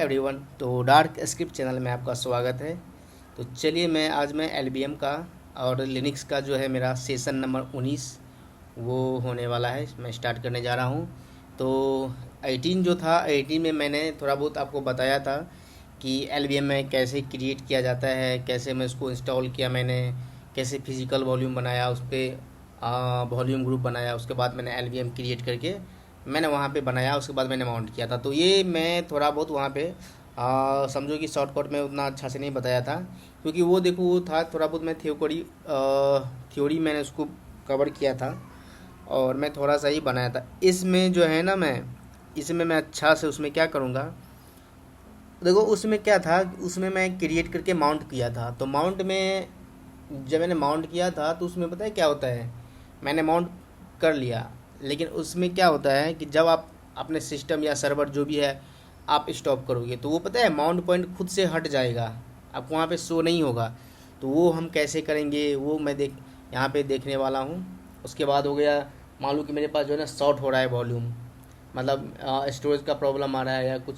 Everyone, तो dark script channel में आपका स्वागत है। तो चलिए आज मैं एलबीएम का और लिनक्स का जो है मेरा सेशन नंबर 19 वो होने वाला है, मैं स्टार्ट करने जा रहा हूँ। तो 18 जो था, 18 में मैंने थोड़ा बहुत आपको बताया था कि एलबीएम में कैसे क्रिएट किया जाता है, कैसे मैं उसको इंस्टॉल किया, मैंने कैसे फिजिकल वॉल्यूम बनाया, उस पर वॉल्यूम ग्रुप बनाया, उसके बाद मैंने एलबीएम क्रिएट करके मैंने वहाँ पे बनाया, उसके बाद मैंने माउंट किया था। तो ये मैं थोड़ा बहुत वहाँ पे समझो कि शॉर्टकट में उतना अच्छा से नहीं बताया था, क्योंकि वो देखो वो था थोड़ा बहुत मैं थ्योरी मैंने उसको कवर किया था और मैं थोड़ा सा ही बनाया था। इसमें जो है ना, इसमें मैं अच्छा से उसमें क्या करूँगा, देखो उसमें क्या था, उसमें मैं क्रिएट करके माउंट किया था। तो माउंट में जब मैंने माउंट किया था तो उसमें पता है क्या होता है, मैंने माउंट कर लिया, लेकिन उसमें क्या होता है कि जब आप अपने सिस्टम या सर्वर जो भी है आप स्टॉप करोगे तो वो पता है माउंट पॉइंट खुद से हट जाएगा, आपको वहाँ पे शो नहीं होगा। तो वो हम कैसे करेंगे वो मैं यहाँ पे देखने वाला हूँ। उसके बाद हो गया, मान लो कि मेरे पास जो है ना शॉर्ट हो रहा है वॉल्यूम, मतलब स्टोरेज का प्रॉब्लम आ रहा है या कुछ,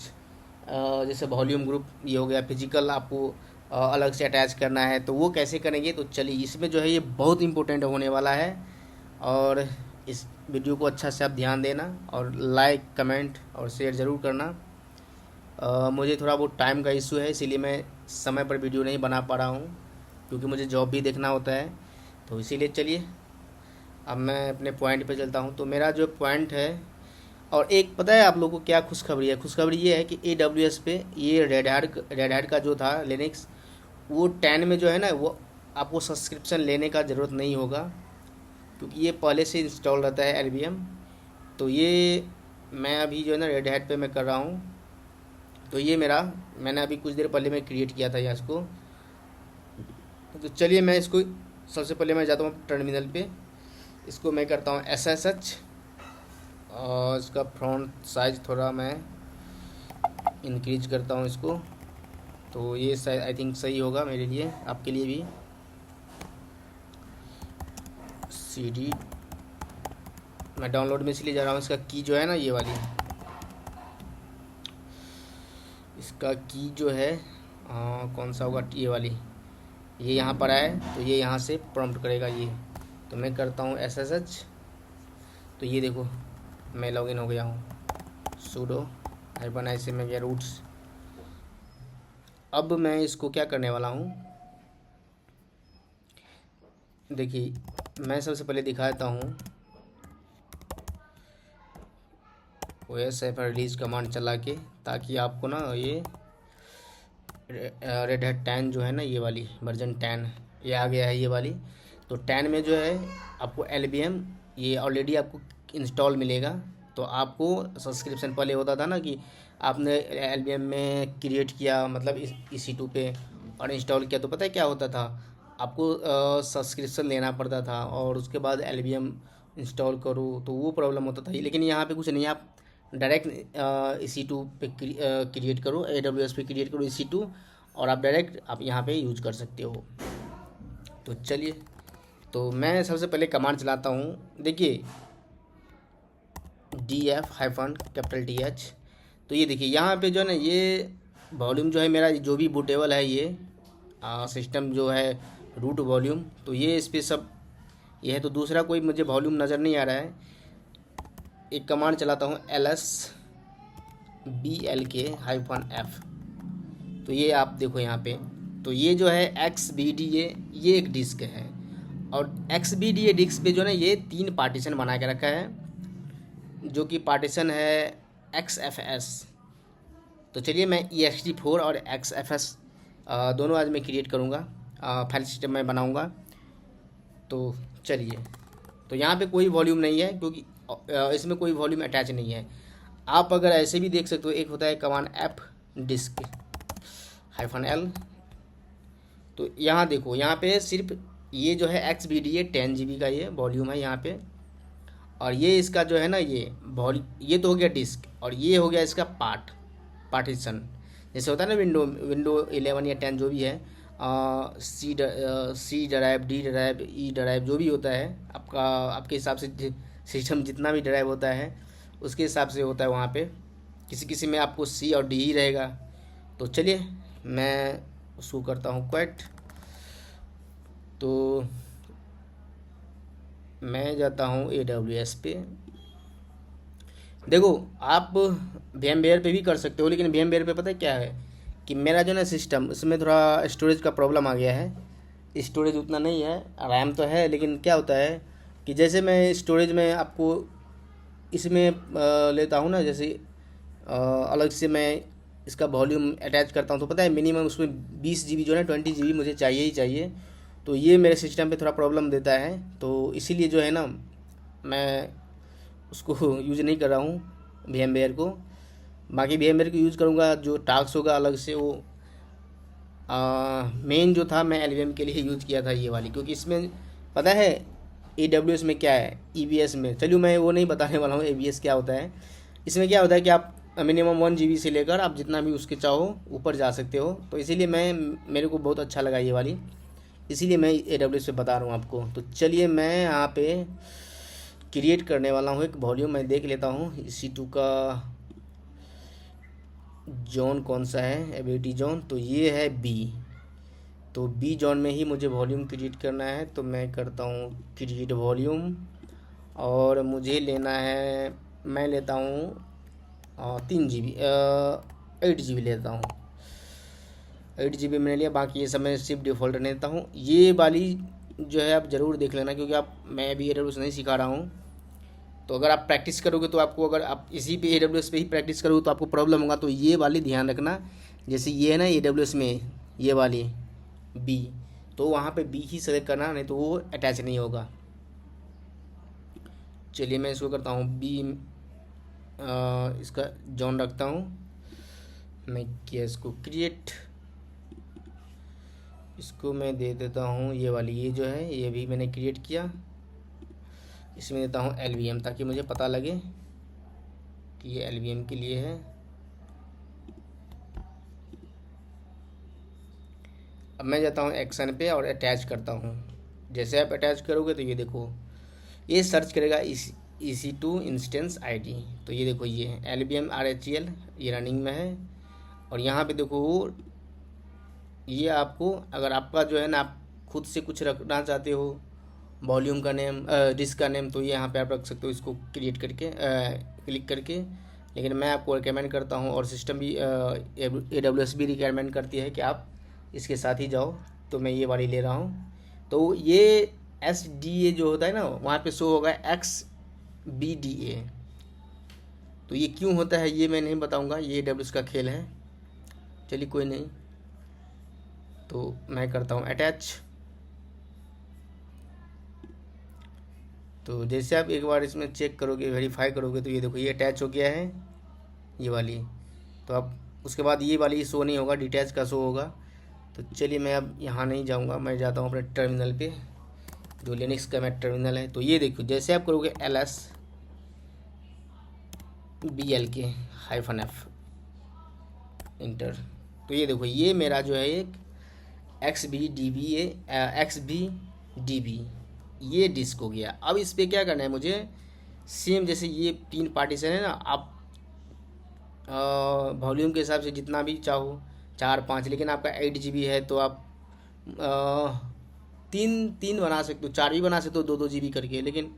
जैसे वॉल्यूम ग्रुप ये हो गया, फिजिकल आपको अलग से अटैच करना है, तो वो कैसे करेंगे। तो चलिए इसमें जो है ये बहुत इंपॉर्टेंट होने वाला है, और इस वीडियो को अच्छा से आप ध्यान देना और लाइक कमेंट और शेयर ज़रूर करना। मुझे थोड़ा बहुत टाइम का इशू है, इसीलिए मैं समय पर वीडियो नहीं बना पा रहा हूँ, क्योंकि मुझे जॉब भी देखना होता है। तो इसीलिए चलिए अब मैं अपने पॉइंट पे चलता हूँ। तो मेरा जो पॉइंट है, और एक पता है आप लोगों को क्या खुशखबरी है, खुशखबरी ये है कि AWS पे ये रेड हैट का जो था लिनक्स, वो 10 में जो है ना, वो आपको सब्सक्रिप्शन लेने का ज़रूरत नहीं होगा, क्योंकि ये पहले से इंस्टॉल रहता है एलबीएम। तो ये मैं अभी जो है ना रेड हैट पे मैं कर रहा हूँ। तो ये मैंने अभी कुछ देर पहले मैं क्रिएट किया था यहाँ इसको। तो चलिए मैं इसको सबसे पहले मैं जाता हूँ टर्मिनल पे, इसको मैं करता हूँ SSH, और इसका फ्रंट साइज थोड़ा मैं इंक्रीज करता हूँ इसको। तो ये आई थिंक सही होगा मेरे लिए, आपके लिए भी। CD मैं डाउनलोड में इसलिए जा रहा हूँ, इसका की जो है ना ये वाली, इसका की जो है कौन सा होगा, ये वाली, ये यहाँ पर आए तो ये यहाँ से प्रॉम्प्ट करेगा ये। तो मैं करता हूँ SSH। तो ये देखो मैं लॉगिन हो गया हूँ, sudo -, में गया रूट्स। अब मैं इसको क्या करने वाला हूँ, देखिए मैं सबसे पहले दिखाता हूँ OS रिलीज कमांड चला के, ताकि आपको ना ये रेड हैट 10 जो है ना, ये वाली वर्जन 10 ये आ गया है ये वाली। तो 10 में जो है आपको एलबीएम ये ऑलरेडी आपको इंस्टॉल मिलेगा। तो आपको सब्सक्रिप्शन पहले होता था ना कि आपने एलबीएम में क्रिएट किया, मतलब EC2 पे और इंस्टॉल किया, तो पता है क्या होता था, आपको सब्सक्रिप्शन लेना पड़ता था और उसके बाद एलबीएम इंस्टॉल करो, तो वो प्रॉब्लम होता था। लेकिन यहाँ पे कुछ नहीं, आप डायरेक्ट EC2 पे क्रिएट करो, AWS पे क्रिएट करो EC2, और आप डायरेक्ट आप यहाँ पे यूज कर सकते हो। तो चलिए, तो मैं सबसे पहले कमांड चलाता हूँ, देखिए df-TH। तो ये देखिए यहाँ पे जो है ना, ये वॉल्यूम जो है मेरा जो भी बूटेबल है, ये सिस्टम जो है रूट वॉल्यूम, तो ये इस पर सब ये है। तो दूसरा कोई मुझे वॉल्यूम नज़र नहीं आ रहा है। एक कमांड चलाता हूँ LSBLK-F। तो ये आप देखो यहाँ पे, तो ये जो है XBDA, ये एक डिस्क है, और XBDA डिस्क पे जो है ना ये 3 पार्टीशन बना के रखा है, जो कि पार्टीशन है XFS। तो चलिए मैं ext4 और XFS दोनों आज मैं क्रिएट करूँगा, फाइल सिस्टम में बनाऊँगा। तो चलिए, तो यहाँ पे कोई वॉल्यूम नहीं है, क्योंकि इसमें कोई वॉल्यूम अटैच नहीं है। आप अगर ऐसे भी देख सकते हो, एक होता है कमांड F disk-L। तो यहाँ देखो, यहाँ पे सिर्फ ये जो है XBDA 10 GB का ये वॉल्यूम है यहाँ पे, और ये इसका जो है ना ये तो हो गया डिस्क, और ये हो गया इसका पार्टीशन। जैसे होता है ना विंडो 11 या 10 जो भी है, C drive, D drive, E drive जो भी होता है आपका, आपके हिसाब से सिस्टम जितना भी ड्राइव होता है उसके हिसाब से होता है। वहाँ पे किसी किसी में आपको C और D ही रहेगा, तो चलिए मैं उसको करता हूँ क्विट। तो मैं जाता हूँ AWS पे। देखो आप VMware पे भी कर सकते हो, लेकिन VMware पे पता है क्या है कि मेरा जो ना सिस्टम, उसमें थोड़ा स्टोरेज का प्रॉब्लम आ गया है। स्टोरेज उतना नहीं है, रैम तो है, लेकिन क्या होता है कि जैसे मैं स्टोरेज में आपको इसमें लेता हूँ ना, जैसे अलग से मैं इसका वॉल्यूम अटैच करता हूँ, तो पता है मिनिमम उसमें 20 GB जो है 20 GB मुझे चाहिए ही चाहिए। तो ये मेरे सिस्टम पे थोड़ा प्रॉब्लम देता है, तो इसीलिए जो है ना मैं उसको यूज़ नहीं कर रहा हूँ VMware को। बाकी VMware को यूज़ करूँगा, जो टास्क होगा अलग से वो मेन जो था मैं LVM के लिए यूज़ किया था ये वाली, क्योंकि इसमें पता है AWS में क्या है, EBS में। चलिए मैं वो नहीं बताने वाला हूँ ABS क्या होता है। इसमें क्या होता है कि आप मिनिमम 1 GB से लेकर आप जितना भी उसके चाहो ऊपर जा सकते हो। तो इसीलिए मेरे को बहुत अच्छा लगा ये वाली, इसीलिए मैं AWS पे बता रहा हूँ आपको। तो चलिए मैं यहाँ पे क्रिएट करने वाला हूँ एक वॉल्यूम। मैं देख लेता हूँ EC2 का जोन कौन सा है, एबिलिटी जोन, तो ये है B। तो B जोन में ही मुझे वॉल्यूम क्रिएट करना है, तो मैं करता हूँ क्रिएट वॉल्यूम। और मुझे लेना है, मैं लेता हूँ 3 GB, 8 GB लेता हूँ। 8 GB मैंने लिया, बाकी ये सब मैं सिर्फ डिफ़ॉल्ट लेता हूँ। ये वाली जो है आप ज़रूर देख लेना, क्योंकि मैं अभी AWS नहीं सिखा रहा हूँ। तो अगर आप प्रैक्टिस करोगे तो आपको, अगर आप इसी पे AWS पे ही प्रैक्टिस करोगे तो आपको प्रॉब्लम होगा। तो ये वाली ध्यान रखना, जैसे ये है ना AWS में ये वाली B, तो वहाँ पे B ही सेलेक्ट करना, नहीं तो वो अटैच नहीं होगा। चलिए मैं इसको करता हूँ B, इसका जॉन रखता हूँ मैं, किया इसको क्रिएट। इसको मैं दे देता हूँ ये वाली, ये जो है ये भी मैंने क्रिएट किया। इसमें देता हूँ LVM, ताकि मुझे पता लगे कि ये LVM के लिए है। अब मैं जाता हूँ एक्शन पे और अटैच करता हूँ। जैसे आप अटैच करोगे तो ये देखो ये सर्च करेगा EC2 इंस्टेंस ID। तो ये देखो ये है LVM RHEL, ये रनिंग में है। और यहाँ पे देखो ये आपको, अगर आपका जो है ना आप खुद से कुछ रखना चाहते हो, वॉल्यूम का नेम, डिस्क का नेम, तो ये यहाँ पे आप रख सकते हो इसको क्रिएट करके, क्लिक करके। लेकिन मैं आपको रिकमेंड करता हूँ, और सिस्टम भी AWS भी रिकमेंड करती है कि आप इसके साथ ही जाओ। तो मैं ये वाली ले रहा हूँ। तो ये SDA जो होता है ना, वहाँ पे शो होगा XBDA। तो ये क्यों होता है ये मैं नहीं बताऊँगा, ये AWS का खेल है। चलिए कोई नहीं, तो मैं करता हूँ अटैच। तो जैसे आप एक बार इसमें चेक करोगे, वेरीफाई करोगे, तो ये देखो ये अटैच हो गया है ये वाली। तो अब उसके बाद ये वाली शो नहीं होगा, डिटैच का शो होगा। तो चलिए मैं अब यहाँ नहीं जाऊँगा, मैं जाता हूँ अपने टर्मिनल पे, जो लिनक्स का मैं टर्मिनल है। तो ये देखो जैसे आप करोगे LSBLK-F इंटर, तो ये देखो ये मेरा जो है एक XBDB ये डिस्क हो गया। अब इस पर क्या करना है मुझे, सेम जैसे ये 3 पार्टीशन है ना, आप वॉल्यूम के हिसाब से जितना भी चाहो 4-5, लेकिन आपका 8 GB है तो आप तीन तीन बना सकते हो, 4 भी बना सकते हो 2-2 GB करके, लेकिन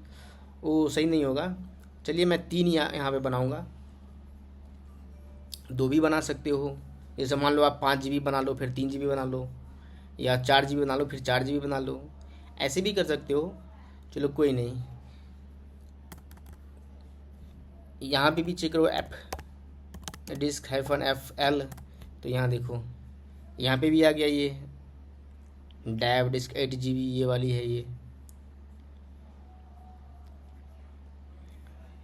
वो सही नहीं होगा। चलिए मैं 3 यहाँ पे बनाऊँगा, 2 भी बना सकते हो। जैसे मान लो आप 5 GB बना लो, फिर 3 GB बना लो, या 4 GB बना लो फिर 4 GB बना लो, ऐसे भी कर सकते हो। चलो कोई नहीं, यहाँ पे भी चेक करो F डिस्क -FL। तो यहाँ देखो यहाँ पे भी आ गया ये डैव डिस्क 8 GB ये वाली है ये।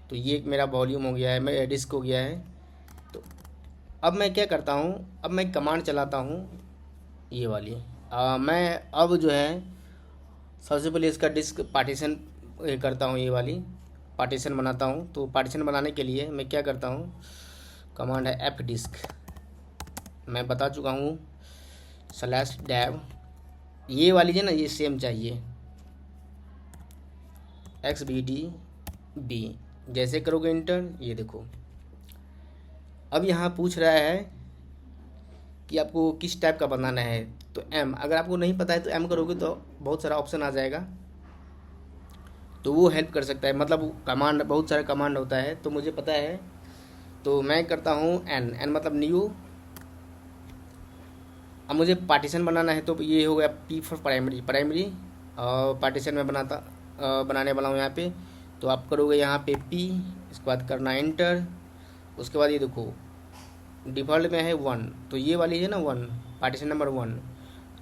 तो ये एक मेरा वॉल्यूम हो गया है, मेरा डिस्क हो गया है। तो अब मैं क्या करता हूँ, अब मैं कमांड चलाता हूँ ये वाली। मैं अब जो है सबसे पहले इसका डिस्क पार्टीशन करता हूँ, ये वाली पार्टीशन बनाता हूँ। तो पार्टीशन बनाने के लिए मैं क्या करता हूँ, कमांड है F डिस्क, मैं बता चुका हूँ, /dev, ये वाली है ना ये सेम चाहिए XBDB। जैसे करोगे इंटर, ये देखो अब यहाँ पूछ रहा है कि आपको किस टाइप का बनाना है। तो एम, अगर आपको नहीं पता है तो एम करोगे तो बहुत सारा ऑप्शन आ जाएगा, तो वो हेल्प कर सकता है। मतलब कमांड, बहुत सारा कमांड होता है, तो मुझे पता है, तो मैं करता हूँ एन। एन मतलब न्यू। अब मुझे पार्टीशन बनाना है, तो ये हो गया P for primary. Primary partition में बनाने वाला हूँ यहाँ पे। तो आप करोगे यहाँ पे पी, इसके बाद करना एंटर। उसके बाद ये देखो डिफ़ॉल्ट में है 1, तो ये वाली है ना 1, पार्टीशन नंबर 1।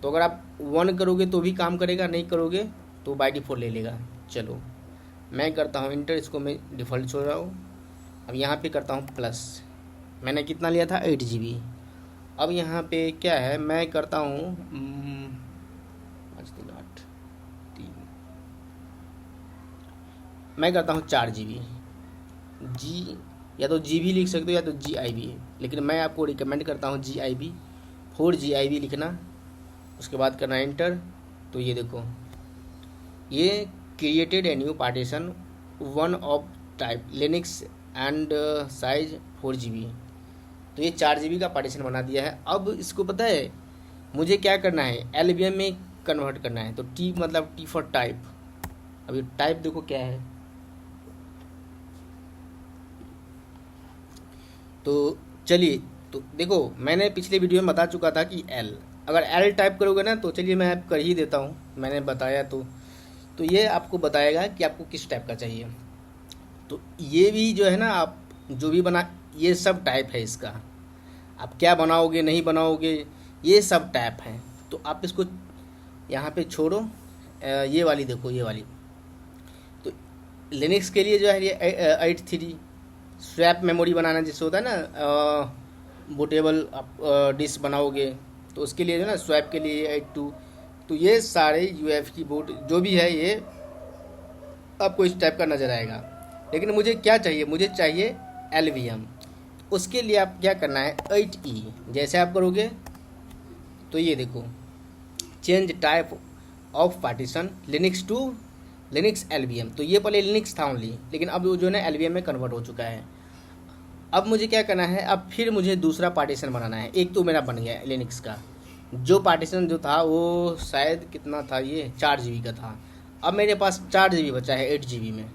तो अगर आप 1 करोगे तो भी काम करेगा, नहीं करोगे तो बाय डिफ़ॉल्ट ले लेगा। चलो मैं करता हूँ इंटर, इसको मैं डिफ़ॉल्ट छोड़ रहा हूँ। अब यहाँ पे करता हूँ प्लस। मैंने कितना लिया था, 8 GB। अब यहाँ पे क्या है, मैं करता हूँ 5 3 8 3, मैं करता हूँ 4 GB। जी, या तो GB लिख सकते हो या तो GIB, लेकिन मैं आपको रिकमेंड करता हूँ GIB, 4 GIB लिखना। उसके बाद करना एंटर। तो ये देखो, ये created a new partition 1 of type Linux and size 4 GB। तो ये 4 GB का पार्टीशन बना दिया है। अब इसको पता है मुझे क्या करना है, LVM में कन्वर्ट करना है। तो टी मतलब टी फॉर टाइप। अब ये टाइप देखो क्या है, तो चलिए, तो देखो मैंने पिछले वीडियो में बता चुका था कि एल, अगर एल टाइप करोगे ना, तो चलिए मैं कर ही देता हूँ, मैंने बताया। तो ये आपको बताएगा कि आपको किस टाइप का चाहिए। तो ये भी जो है ना, आप जो भी बना, ये सब टाइप है इसका। आप क्या बनाओगे नहीं बनाओगे, ये सब टाइप है। तो आप इसको यहाँ पे छोड़ो, ये वाली देखो, ये वाली। तो लिनक्स के लिए जो है ये 8.3 स्वैप मेमोरी बनाना जैसे होता है ना, बूटेबल आप डिश बनाओगे, तो उसके लिए जो है ना स्वैप के लिए 8.2। तो ये सारे UEFI बूट जो भी है, ये आपको इस टाइप का नज़र आएगा। लेकिन मुझे क्या चाहिए, मुझे चाहिए LVM। उसके लिए आप क्या करना है, 8E जैसे आप करोगे तो ये देखो, change type of partition Linux to Linux LVM। तो ये पहले लिनक्स था ओनली, लेकिन अब वो जो है ना LVM में कन्वर्ट हो चुका है। अब मुझे क्या करना है, अब फिर मुझे दूसरा पार्टीशन बनाना है। एक तो मेरा बन गया लिनक्स का, जो पार्टीशन जो था वो शायद कितना था, ये 4 GB का था। अब मेरे पास 4 GB बचा है 8 GB में।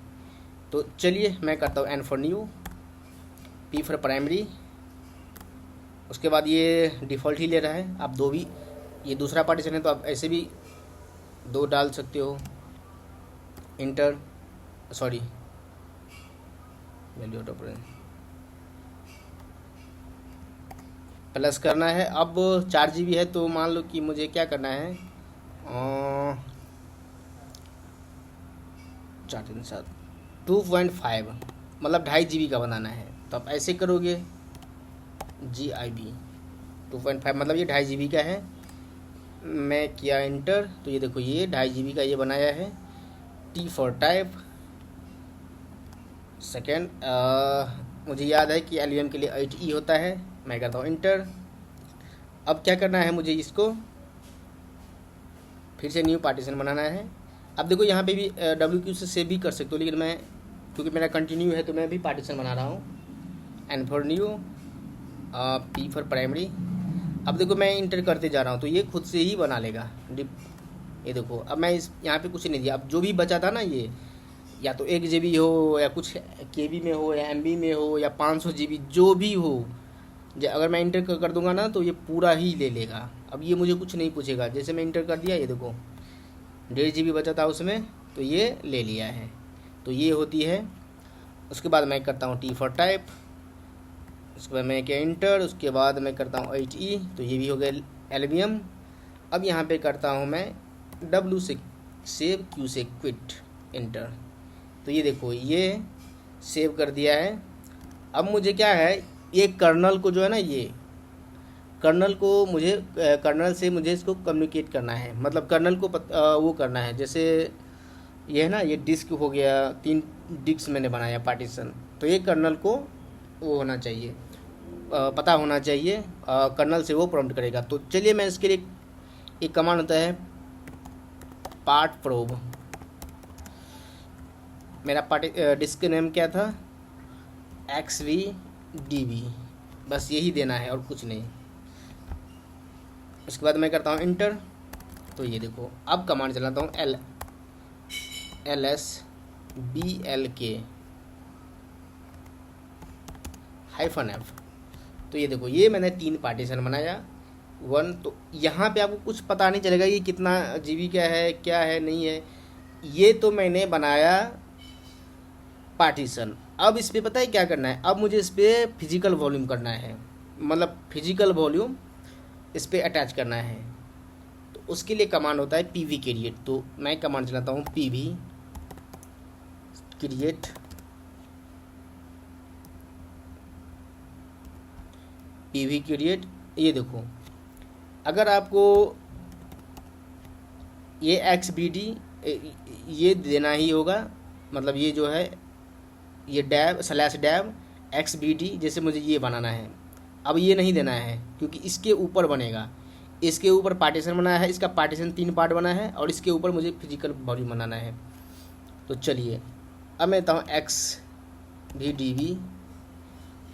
तो चलिए मैं करता हूँ N for new, P for primary. उसके बाद ये डिफ़ॉल्ट ही ले रहा है, आप दो भी, ये दूसरा पार्टीशन है तो आप ऐसे भी 2 डाल सकते हो। Inter, sorry, value auto plus करना है। अब 4 GB है, तो मान लो कि मुझे क्या करना है, 4 3 7 2.5 मतलब 2.5 GB का बनाना है। तो आप ऐसे करोगे GIB 2.5 मतलब ये 2.5 GB का है। मैं किया इंटर, तो ये देखो ये 2.5 GB का ये बनाया है। टी फॉर टाइप सेकेंड, मुझे याद है कि LVM के लिए 8E होता है। मैं करता हूँ इंटर। अब क्या करना है, मुझे इसको फिर से न्यू पार्टीशन बनाना है। अब देखो यहाँ पे भी WQ से सेव भी कर सकते हो, लेकिन मैं क्योंकि मेरा कंटिन्यू है तो मैं भी पार्टीशन बना रहा हूँ। N for new, P for primary. अब देखो मैं इंटर करते जा रहा हूँ, तो ये खुद से ही बना लेगा डिप। ये देखो, अब मैं इस यहाँ पे कुछ नहीं दिया। अब जो भी बचा था ना, ये या तो 1 GB हो या कुछ KB में हो या MB में हो या 500 GB जो भी हो, अगर मैं इंटर कर दूंगा ना तो ये पूरा ही ले लेगा। अब ये मुझे कुछ नहीं पूछेगा। जैसे मैं इंटर कर दिया, ये देखो 1.5 GB बचा था उसमें, तो ये ले लिया है। तो ये होती है। उसके बाद मैं करता हूँ टी फॉर टाइप, उसके बाद मैं क्या इंटर, उसके बाद मैं करता हूँ 8E, तो ये भी हो गया LVM। अब यहाँ पे करता हूँ मैं W से सेव, Q से क्विट, इंटर। तो ये देखो ये सेव कर दिया है। अब मुझे क्या है, ये कर्नल को जो है ना, ये कर्नल को मुझे कर्नल से मुझे इसको कम्युनिकेट करना है। मतलब कर्नल को वो करना है, जैसे ये है ना, ये डिस्क हो गया, 3 डिस्क मैंने बनाया पार्टीशन, तो ये कर्नल को वो होना चाहिए, पता होना चाहिए। कर्नल से वो प्रॉम्प्ट करेगा। तो चलिए मैं इसके लिए एक कमांड होता है पार्ट प्रोब। मेरा डिस्क नेम क्या था, XVDB, बस यही देना है और कुछ नहीं। उसके बाद मैं करता हूँ इंटर। तो ये देखो अब कमांड चलाता हूँ LSBLK -F। तो ये देखो ये मैंने 3 पार्टीशन बनाया। 1 तो यहाँ पे आपको कुछ पता नहीं चलेगा ये कितना GB का है, क्या है, नहीं है। ये तो मैंने बनाया पार्टीशन। अब इस पर पता है क्या करना है, अब मुझे इस पर फिजिकल वॉल्यूम करना है, मतलब फिजिकल वॉल्यूम इस पर अटैच करना है। तो उसके लिए कमांड होता है PV क्रिएट। तो मैं कमांड चलाता हूँ PV क्रिएट ये देखो अगर आपको ये XBD ये देना ही होगा, मतलब ये जो है ये /डैब XBD, जैसे मुझे ये बनाना है। अब ये नहीं देना है क्योंकि इसके ऊपर बनेगा, इसके ऊपर पार्टीशन बनाया है, इसका पार्टीशन 3 पार्ट बना है और इसके ऊपर मुझे फिजिकल वॉल्यूम बनाना है। तो चलिए अब मैं देता हूँ XBDV।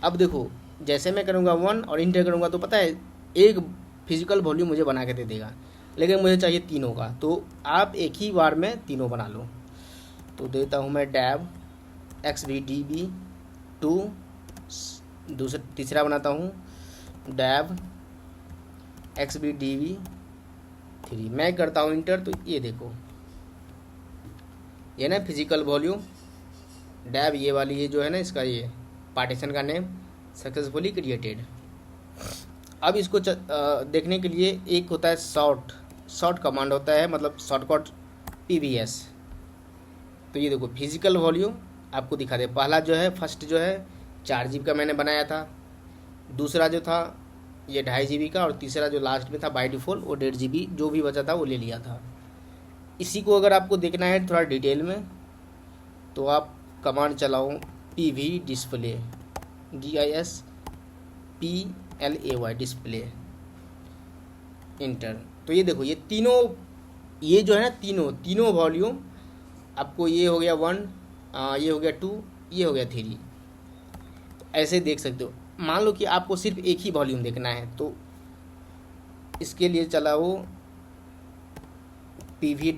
अब देखो जैसे मैं करूँगा 1 और इंटर करूँगा तो पता है एक फिजिकल वॉल्यूम मुझे बना के दे देगा, लेकिन मुझे चाहिए तीनों का। तो आप एक ही बार में तीनों बना लो। तो देता हूँ मैं डैब XBDV2, तीसरा बनाता हूँ डैब XBDV3। मैं करता हूँ इंटर। तो ये देखो ये ना फिजिकल वॉल्यूम डैब ये वाली ये जो है ना इसका ये पार्टीशन का नेम सक्सेसफुली क्रिएटेड। अब इसको देखने के लिए एक होता है शॉर्ट कमांड होता है, मतलब शॉर्टकट PVS। तो ये देखो फिजिकल वॉल्यूम आपको दिखा दे। पहला जो है फर्स्ट जो है 4 GB का मैंने बनाया था, दूसरा जो था ये 2.5 GB का, और तीसरा जो लास्ट में था बाय डिफ़ॉल्ट वो 1.5 GB जो भी बचा था वो ले लिया था। इसी को अगर आपको देखना है थोड़ा डिटेल में तो आप कमांड चलाओ PV display DISPLAY display, inter. तो ये देखो ये तीनों ये जो है ना तीनों वॉल्यूम आपको, ये हो गया 1, ये हो गया 2, ये हो गया 3। तो ऐसे देख सकते हो। मान लो कि आपको सिर्फ एक ही वॉल्यूम देखना है तो इसके लिए चलाओ PV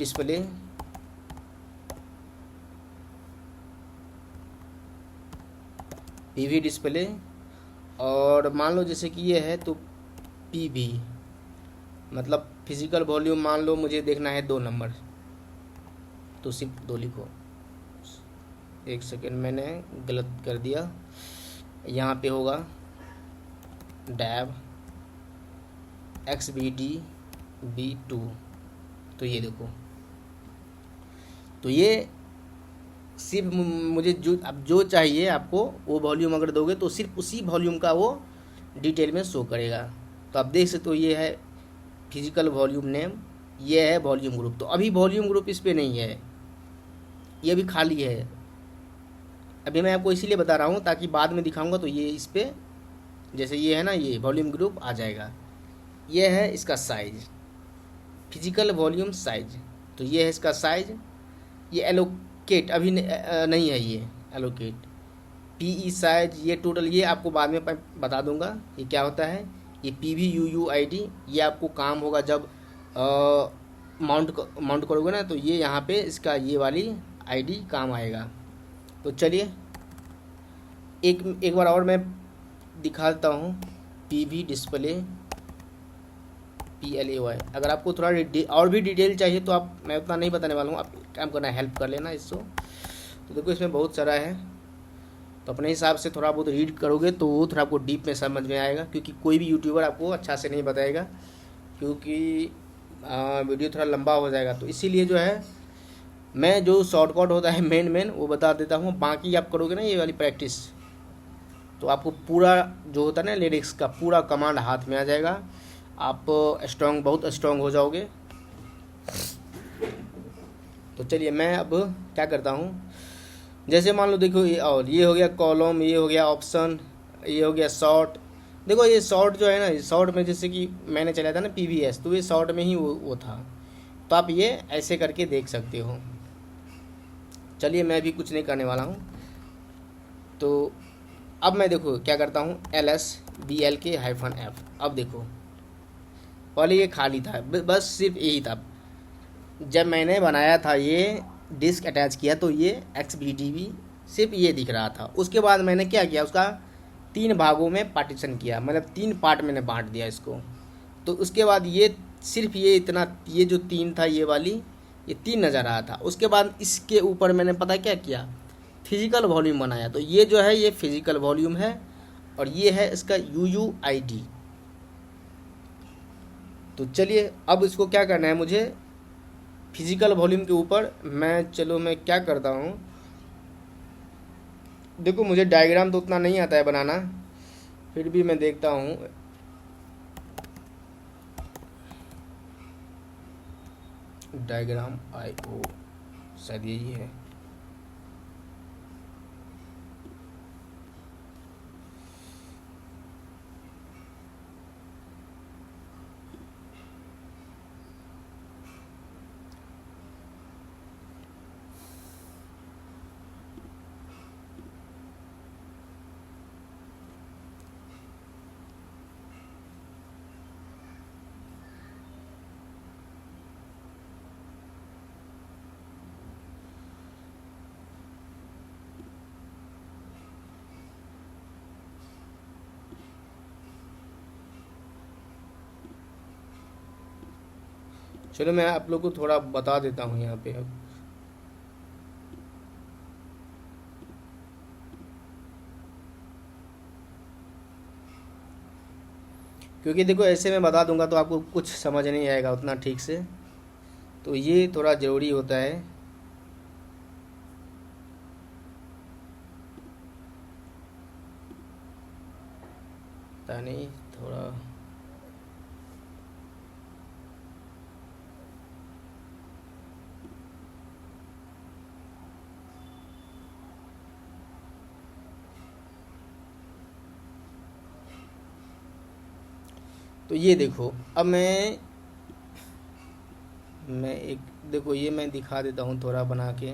डिस्प्ले। और मान लो जैसे कि ये है तो PV मतलब फिजिकल वॉल्यूम मान लो मुझे देखना है 2 नंबर, तो सिर्फ 2 लिखो। एक सेकेंड मैंने गलत कर दिया, यहाँ पे होगा डैब XBDV2। तो ये देखो तो ये सिर्फ मुझे जो चाहिए आपको वो वॉल्यूम अगर दोगे तो सिर्फ उसी वॉल्यूम का वो डिटेल में शो करेगा। तो आप देख सकते हो ये है फिजिकल वॉल्यूम नेम, ये है वॉल्यूम ग्रुप। तो अभी वॉल्यूम ग्रुप इस पर नहीं है, ये अभी खाली है। अभी मैं आपको इसीलिए बता रहा हूँ ताकि बाद में दिखाऊंगा तो ये इस पर जैसे ये है ना ये वॉल्यूम ग्रुप आ जाएगा। ये है इसका साइज, फिजिकल वॉल्यूम साइज। तो ये है इसका साइज। ये एलोकेट अभी नहीं है, ये एलोकेट PE साइज ये टोटल ये आपको बाद में बता दूंगा ये क्या होता है। ये PVUUID ये आपको काम होगा जब माउंट करोगे ना, तो ये यहाँ पे इसका ये वाली ID काम आएगा। तो चलिए एक बार और मैं दिखाता हूँ PV डिस्प्ले PLAY। अगर आपको थोड़ा और भी डिटेल चाहिए तो आप, मैं उतना नहीं बताने वाला हूँ, आप काम करना हेल्प कर लेना इसको। तो देखो इसमें बहुत सारा है, तो अपने हिसाब से थोड़ा बहुत रीड करोगे तो वो थोड़ा आपको डीप में समझ में आएगा, क्योंकि कोई भी यूट्यूबर आपको अच्छा से नहीं बताएगा, क्योंकि वीडियो थोड़ा लंबा हो जाएगा। तो इसीलिए जो है मैं जो शॉर्टकट होता है मेन वो बता देता हूँ। बाकी आप करोगे ना ये वाली प्रैक्टिस तो आपको पूरा जो होता है ना लिरिक्स का पूरा कमांड हाथ में आ जाएगा, आप बहुत स्ट्रॉन्ग हो जाओगे। तो चलिए मैं अब क्या करता हूँ, जैसे मान लो देखो ये हो गया कॉलम, ये हो गया ऑप्शन, ये हो गया शॉर्ट। देखो ये शॉर्ट जो है ना, शॉर्ट में जैसे कि मैंने चलाया था ना PVS, तो ये शॉर्ट में ही वो था। तो आप ये ऐसे करके देख सकते हो। चलिए मैं भी कुछ नहीं करने वाला हूँ। तो अब मैं देखो क्या करता हूँ LSBLK-F। अब देखो पहले ये खाली था, बस सिर्फ यही था। जब मैंने बनाया था ये डिस्क अटैच किया तो ये XBDB सिर्फ ये दिख रहा था। उसके बाद मैंने क्या किया, उसका 3 भागों में पार्टीशन किया, मतलब 3 पार्ट मैंने बांट दिया इसको। तो उसके बाद ये सिर्फ ये इतना, ये जो 3 था, ये वाली, ये 3 नज़र आया था। उसके बाद इसके ऊपर मैंने पता क्या किया, फिजिकल वॉल्यूम बनाया। तो ये जो है ये फिजिकल वॉल्यूम है और ये है इसका UUID। तो चलिए अब इसको क्या करना है मुझे, फिजिकल वॉल्यूम के ऊपर मैं क्या करता हूँ, देखो मुझे डायग्राम तो उतना नहीं आता है बनाना, फिर भी मैं देखता हूँ। डायग्राम IO शायद यही है। चलो मैं आप लोग को थोड़ा बता देता हूँ यहाँ पे अब, क्योंकि देखो ऐसे मैं बता दूंगा तो आपको कुछ समझ नहीं आएगा उतना ठीक से, तो ये थोड़ा ज़रूरी होता है। पता नहीं थोड़ा, तो ये देखो अब मैं एक, देखो ये मैं दिखा देता हूँ थोड़ा बना के।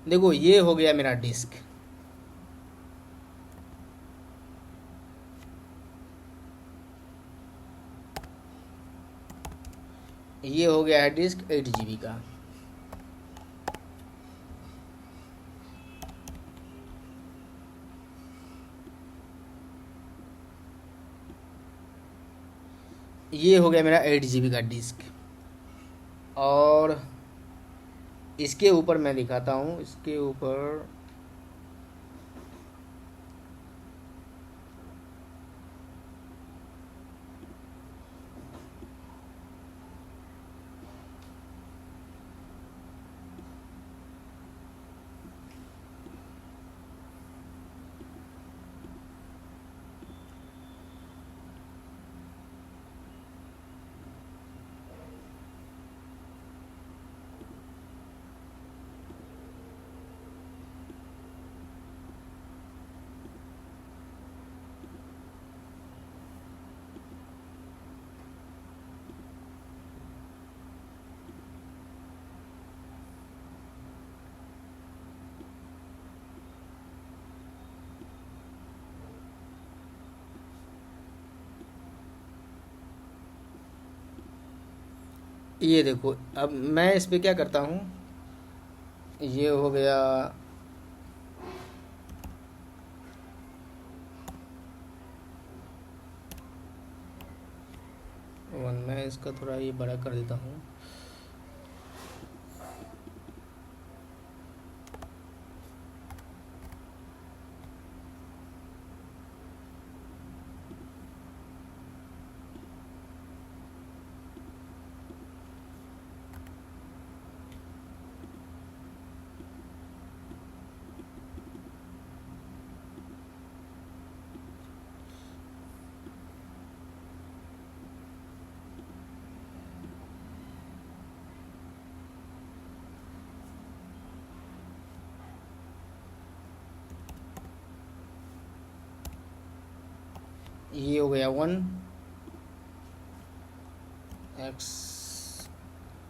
देखो ये हो गया मेरा डिस्क, ये हो गया है डिस्क 8 GB का। ये हो गया मेरा 8 GB का डिस्क। और इसके ऊपर मैं दिखाता हूँ, इसके ऊपर ये देखो अब मैं इस पे क्या करता हूँ, ये हो गया, मैं इसका थोड़ा ये बड़ा कर देता हूँ। ये हो गया 1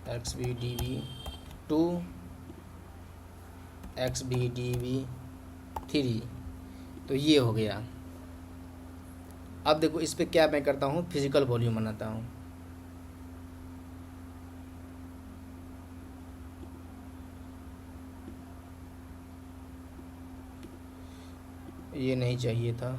XBDB 2 XBDB 3, तो ये हो गया। अब देखो इस पे क्या मैं करता हूँ, फिजिकल वॉल्यूम बनाता हूँ। ये नहीं चाहिए था।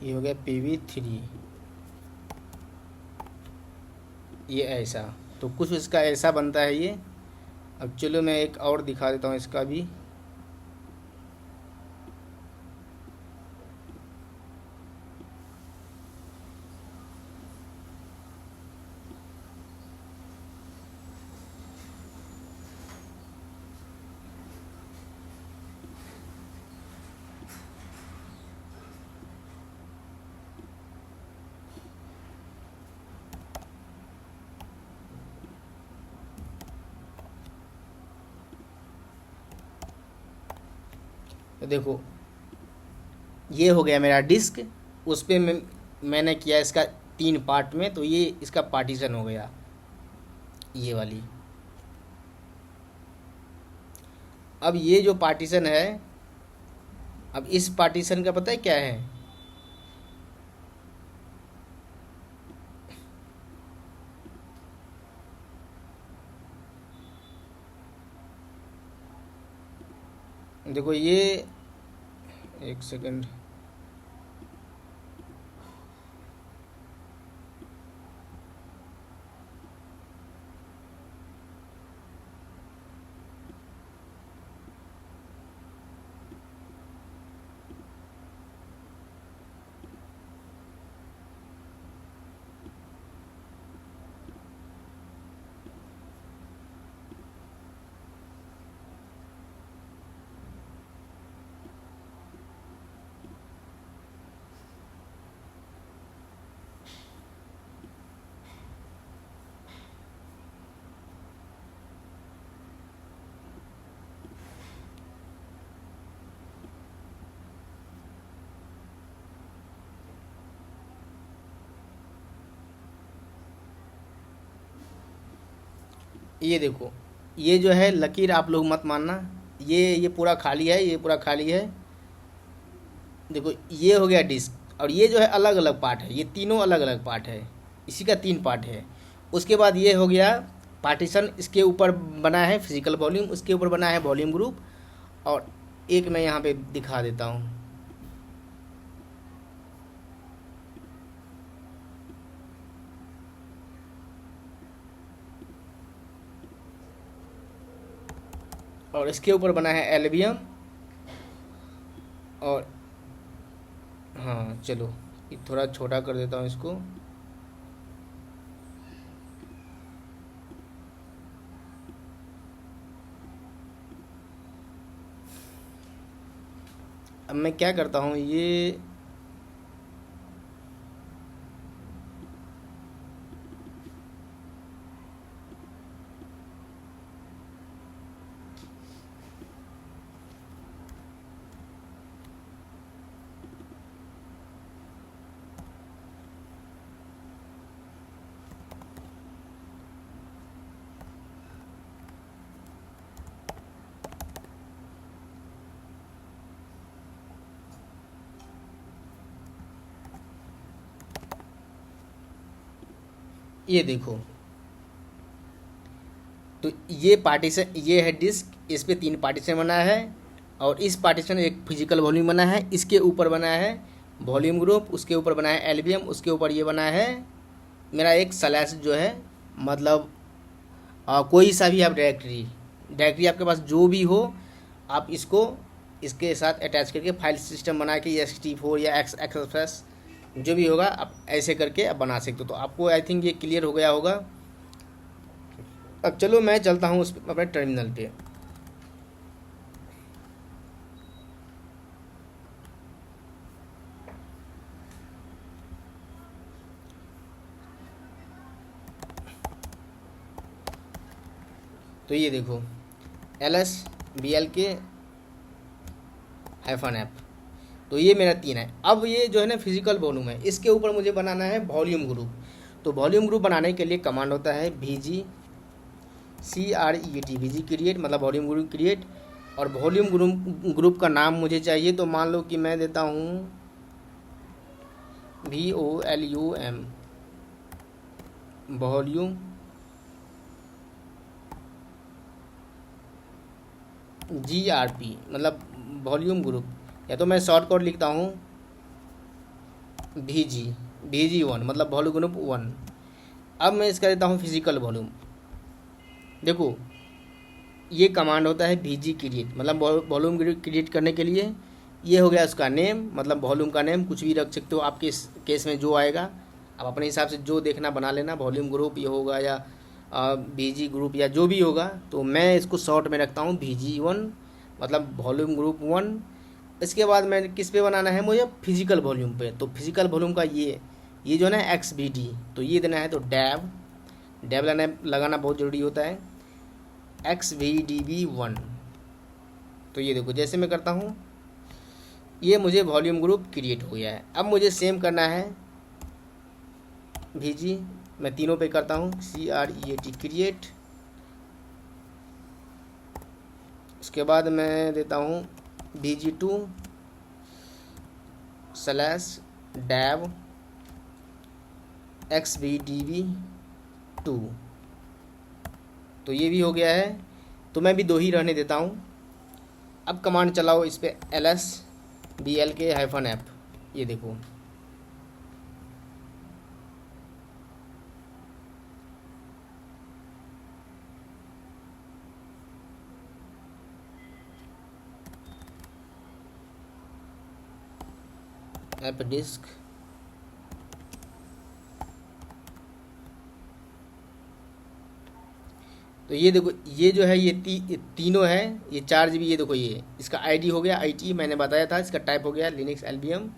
ये हो गया PV3। ये ऐसा, तो कुछ इसका ऐसा बनता है ये। अब चलो मैं एक और दिखा देता हूँ इसका भी। तो देखो ये हो गया मेरा डिस्क। उस पे मैंने किया इसका 3 पार्ट में, तो ये इसका पार्टीशन हो गया, ये वाली। अब ये जो पार्टीशन है, अब इस पार्टीशन का पता है क्या है? देखो ये, एक सेकंड। ये देखो, ये जो है लकीर आप लोग मत मानना, ये पूरा खाली है, ये पूरा खाली है। देखो ये हो गया डिस्क, और ये जो है अलग अलग पार्ट है, ये तीनों अलग अलग पार्ट है, इसी का 3 पार्ट है। उसके बाद ये हो गया पार्टीशन, इसके ऊपर बना है फिजिकल वॉल्यूम, उसके ऊपर बना है वॉल्यूम ग्रुप। और एक मैं यहाँ पे दिखा देता हूँ। और इसके ऊपर बना है एल्बियम। और हाँ चलो, ये थोड़ा छोटा कर देता हूँ इसको। अब मैं क्या करता हूँ, ये ये देखो, तो ये पार्टीशन, ये है डिस्क, इस पे 3 पार्टीशन बना है और इस पार्टीशन एक फिजिकल वॉल्यूम बना है, इसके ऊपर बना है वॉल्यूम ग्रुप, उसके ऊपर बना है एलबीएम, उसके ऊपर ये बना है मेरा एक स्लैश जो है, मतलब कोई सा भी आप डायरेक्टरी आपके पास जो भी हो, आप इसको इसके साथ अटैच करके फाइल सिस्टम बना के ext4 या एक्सएस जो भी होगा आप ऐसे करके आप बना सकते हो। तो आपको आई थिंक ये क्लियर हो गया होगा। अब चलो मैं चलता हूँ उस अपने टर्मिनल पे। तो ये देखो LSBLK -F, तो ये मेरा 3 है। अब ये जो है ना फिजिकल वॉल्यूम है, इसके ऊपर मुझे बनाना है वॉल्यूम ग्रुप। तो वॉल्यूम ग्रुप बनाने के लिए कमांड होता है VG CREAT, VG क्रिएट, मतलब वॉल्यूम ग्रुप क्रिएट। और वॉल्यूम ग्रुप का नाम मुझे चाहिए, तो मान लो कि मैं देता हूँ VOLUM, वॉल्यूम GRP, मतलब वॉल्यूम ग्रुप, या तो मैं शॉर्ट कोड लिखता हूँ VG1, मतलब वॉल्यूम ग्रुप 1। अब मैं इसका देता हूँ फिजिकल वॉल्यूम। देखो ये कमांड होता है VG क्रिएट, मतलब वॉल्यूम क्रिएट करने के लिए ये हो गया उसका नेम, मतलब वॉल्यूम का नेम कुछ भी रख सकते हो आपके केस में जो आएगा, आप अपने हिसाब से जो देखना बना लेना, वॉल्यूम ग्रुप ये होगा या VG ग्रुप या जो भी होगा। तो मैं इसको शॉर्ट में रखता हूँ VG1, मतलब वॉल्यूम ग्रुप 1। इसके बाद मैं किस पे बनाना है मुझे, फिजिकल वॉल्यूम पे। तो फिजिकल वॉल्यूम का ये जो है ना XVD, तो ये देना है, तो डैब लगाना बहुत ज़रूरी होता है, XVDB1। तो ये देखो जैसे मैं करता हूँ ये मुझे वॉल्यूम ग्रुप क्रिएट हो गया है। अब मुझे सेम करना है VG, मैं तीनों पे करता हूँ CREAT क्रिएट। उसके बाद मैं देता हूँ VG2 /डैब XVDB2। तो ये भी हो गया है, तो मैं भी 2 ही रहने देता हूँ। अब कमांड चलाओ इस पे LSBLK -F, ये देखो ऐप डिस्क। तो ये देखो ये जो है ये तीनों है, ये 4 GB। ये देखो ये इसका आईडी हो गया IT, मैंने बताया था। इसका टाइप हो गया लिनक्स LBM।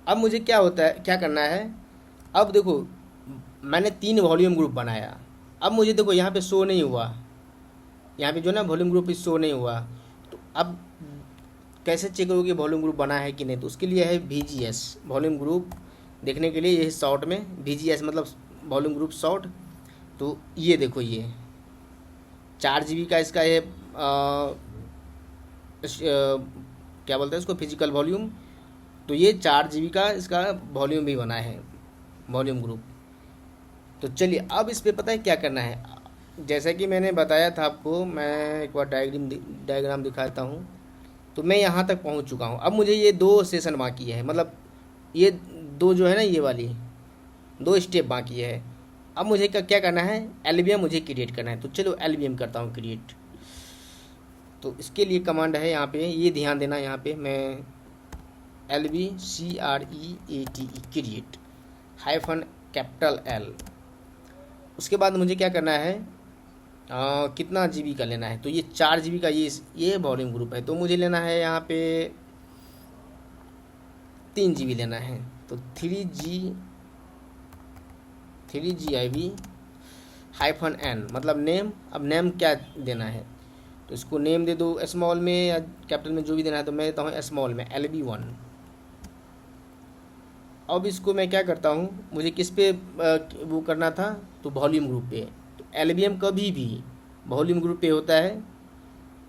अब मुझे क्या होता है, क्या करना है, अब देखो मैंने 3 वॉल्यूम ग्रुप बनाया। अब मुझे देखो यहाँ पे शो नहीं हुआ, यहाँ पे जो ना वॉल्यूम ग्रुप शो नहीं हुआ। तो अब कैसे चेक करोगे वॉल्यूम ग्रुप बना है कि नहीं, तो उसके लिए है VGS, वॉल्यूम ग्रुप देखने के लिए ये शॉर्ट में VGS, मतलब वॉल्यूम ग्रुप शॉर्ट। तो ये देखो ये 4 GB का इसका ये क्या बोलते हैं इसको, फिजिकल वॉल्यूम। तो ये 4 GB का इसका वॉल्यूम भी बना है, वॉल्यूम ग्रुप। तो चलिए अब इस पे पता है क्या करना है, जैसा कि मैंने बताया था आपको, मैं एक बार डायग्राम दिखाता हूँ। तो मैं यहाँ तक पहुँच चुका हूँ। अब मुझे ये 2 सेशन बाकी है, मतलब ये 2 जो है ना, ये वाली 2 स्टेप बाकी है। अब मुझे क्या करना है, LBM मुझे क्रिएट करना है। तो चलो LBM करता हूँ क्रिएट। तो इसके लिए कमांड है यहाँ पे, ये ध्यान देना, यहाँ पे मैं LBCREATE क्रिएट -L। उसके बाद मुझे क्या करना है, कितना GB का लेना है, तो ये 4 GB का ये वॉल्यूम ग्रुप है। तो मुझे लेना है यहाँ पे 3 GB लेना है। तो 3GIB -N, मतलब नेम। अब नेम क्या देना है, तो इसको नेम दे दो स्मॉल में या कैपिटल में, जो भी देना है। तो मैं देता हूँ स्मॉल में LB1। अब इसको मैं क्या करता हूँ, मुझे किस पे वो करना था, तो वॉल्यूम ग्रुप पे। तो LBM कभी भी वॉल्यूम ग्रुप पे होता है।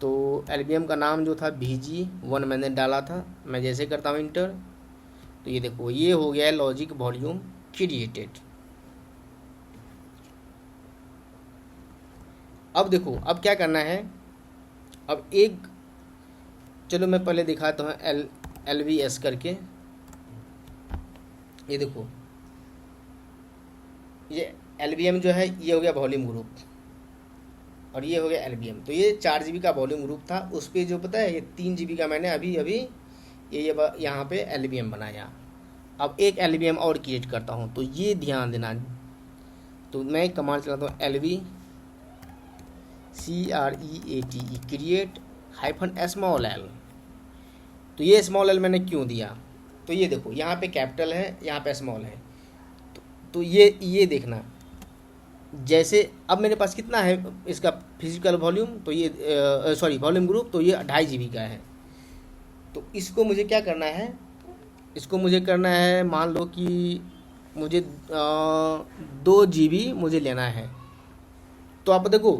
तो LBM का नाम जो था VG1 मैंने डाला था। मैं जैसे करता हूँ इंटर, तो ये देखो ये हो गया लॉजिक वॉल्यूम क्रिएटेड। अब देखो अब क्या करना है। अब एक चलो मैं पहले दिखाता हूँ LVS करके। ये देखो ये LVM जो है ये हो गया वॉल्यूम ग्रुप, और ये हो गया LVM। तो ये 4 GB का वॉल्यूम ग्रुप था, उस पर जो पता है ये 3 GB का मैंने अभी अभी ये यहाँ पे LVM बनाया। अब एक LVM और क्रिएट करता हूँ, तो ये ध्यान देना। तो मैं कमांड चलाता हूँ LVCREATE क्रिएट -l। तो ये स्मॉल l मैंने क्यों दिया, तो ये देखो यहाँ पे कैपिटल है, यहाँ पे स्मॉल है। तो ये देखना, जैसे अब मेरे पास कितना है इसका फिजिकल वॉल्यूम, तो ये सॉरी वॉल्यूम ग्रुप, तो ये 2.5 GB का है। तो इसको मुझे क्या करना है, इसको मुझे करना है, मान लो कि मुझे 2 GB मुझे लेना है। तो आप देखो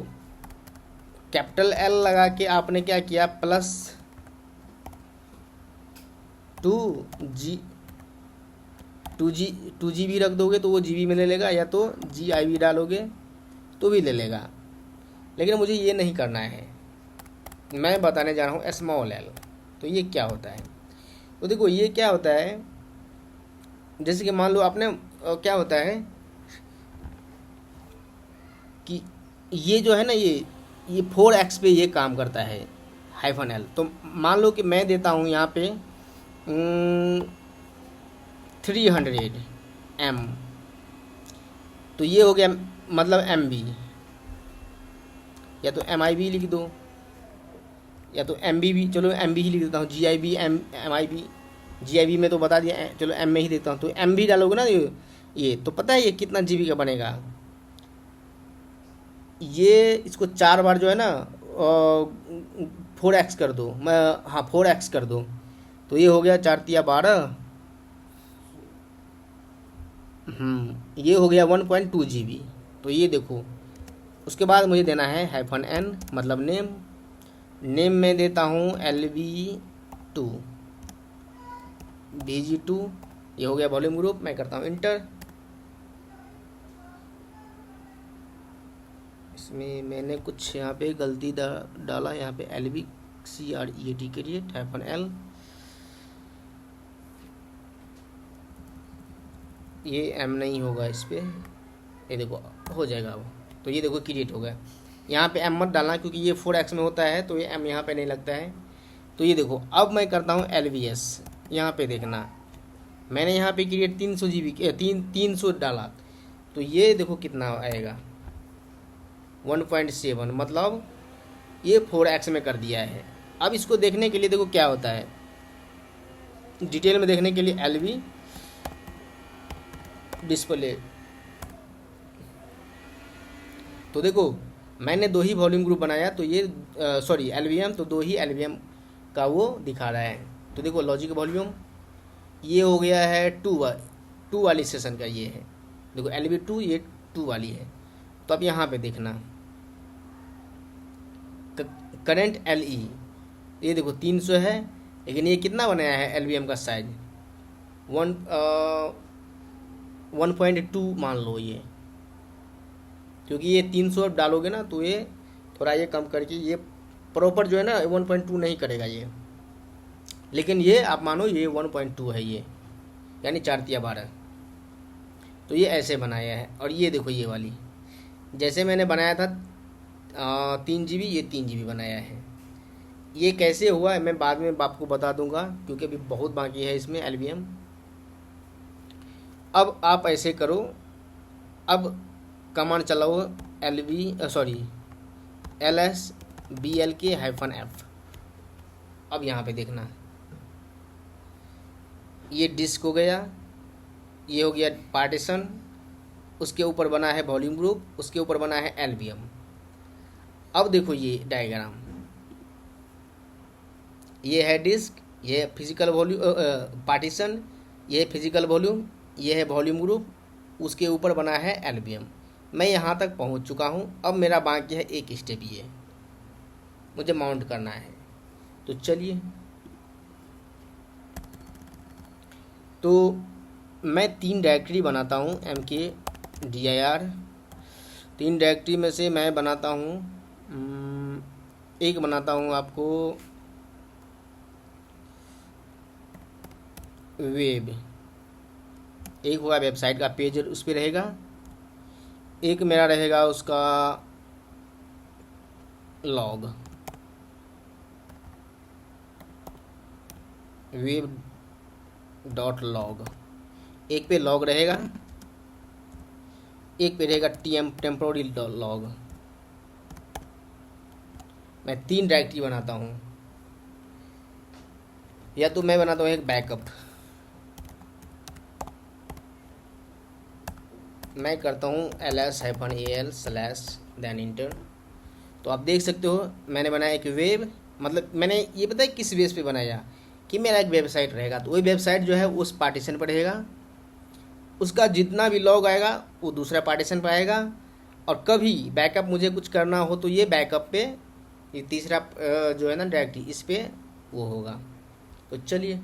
कैपिटल L लगा के आपने क्या किया, +2 GB रख दोगे तो वो GB में ले लेगा, या तो GIB डालोगे तो भी ले लेगा। लेकिन मुझे ये नहीं करना है, मैं बताने जा रहा हूँ स्मॉल l। तो ये क्या होता है, तो देखो ये क्या होता है, जैसे कि मान लो आपने क्या होता है कि ये जो है ना ये 4x पे ये काम करता है -l। तो मान लो कि मैं देता हूँ यहाँ पे 300 M, तो ये हो गया मतलब MB, या तो MIB लिख दो, या तो MB भी, चलो MB ही लिख देता हूँ। GIB MIB, GIB में तो बता दिया, चलो M में ही देता हूँ। तो MB डालोगे ना ये तो पता है ये कितना GB का बनेगा। ये इसको 4 बार जो है ना 4x कर दो, मैं हाँ 4x कर दो, तो ये हो गया 4 तिया 12, ये हो गया 1.2 GB। तो ये देखो उसके बाद मुझे देना है -n मतलब नेम में देता हूँ LV2 VG2। ये हो गया वॉल्यूम ग्रुप, मैं करता हूँ इंटर। इसमें मैंने कुछ यहाँ पे गलती डाला, यहाँ पे LVCREATE क्रिएट -l। ये M नहीं होगा इस पर, ये देखो हो जाएगा अब। तो ये देखो क्रिएट हो गया। यहाँ पे M मत डालना क्योंकि ये 4x में होता है, तो ये M यहाँ पे नहीं लगता है। तो ये देखो अब मैं करता हूँ LVS। यहाँ पे देखना मैंने यहाँ पे क्रिएट 300 GB 300 डाला, तो ये देखो कितना आएगा 1.7, मतलब ये 4x में कर दिया है। अब इसको देखने के लिए देखो क्या होता है, डिटेल में देखने के लिए LV डिस्प्ले। तो देखो मैंने 2 ही वॉल्यूम ग्रुप बनाया, तो ये सॉरी LVM, तो 2 ही LVM का वो दिखा रहा है। तो देखो लॉजिक वॉल्यूम ये हो गया है 2 वाली सेशन का, ये है देखो LV2, ये 2 वाली है। तो अब यहाँ पे देखना करंट LE, ये देखो 300 है, लेकिन ये कितना बनाया है LVM का साइज 1.2 मान लो ये, क्योंकि ये 300 डालोगे ना तो ये थोड़ा ये कम करके ये प्रॉपर जो है ना 1.2 नहीं करेगा ये, लेकिन ये आप मानो ये 1.2 है ये, यानी 4 तिया 12। तो ये ऐसे बनाया है। और ये देखो ये वाली जैसे मैंने बनाया था 3 GB, ये 3 GB बनाया है। ये कैसे हुआ है मैं बाद में आपको बता दूंगा, क्योंकि अभी बहुत बाकी है इसमें LVM। अब आप ऐसे करो, अब कमांड चलाओ LSBLK-F। अब यहाँ पे देखना ये डिस्क हो गया, ये हो गया पार्टीशन, उसके ऊपर बना है वॉल्यूम ग्रुप, उसके ऊपर बना है LVM। अब देखो ये डायग्राम, ये है डिस्क, ये फिजिकल वॉल्यूम पार्टीशन, ये फिजिकल वॉल्यूम, ये है वॉल्यूम ग्रुप, उसके ऊपर बना है LVM। मैं यहाँ तक पहुँच चुका हूँ। अब मेरा बाकी है एक स्टेप, ये मुझे माउंट करना है। तो चलिए, तो मैं 3 डायरेक्टरी बनाता हूँ MKDIR। 3 डायरेक्टरी में से मैं बनाता हूँ एक बनाता हूँ आपको वेब, एक हुआ वेबसाइट का पेज उस पर रहेगा, एक मेरा रहेगा उसका लॉग, वेब डॉट लॉग, एक पे लॉग रहेगा, एक पे रहेगा टेम्पोररी लॉग। मैं 3 डायरेक्टरी बनाता हूँ, या तो मैं बनाता हूँ एक बैकअप, मैं करता हूँ ls-al/then इंटर। तो आप देख सकते हो मैंने बनाया एक वेब, मतलब मैंने ये पता है किस बेस पे बनाया कि मेरा एक वेबसाइट रहेगा, तो वही वेबसाइट जो है उस पार्टीशन पर रहेगा, उसका जितना भी लॉग आएगा वो दूसरा पार्टीशन पर आएगा, और कभी बैकअप मुझे कुछ करना हो तो ये बैकअप पे ये तीसरा जो है ना डायरेक्टरी इस पे वो होगा। तो चलिए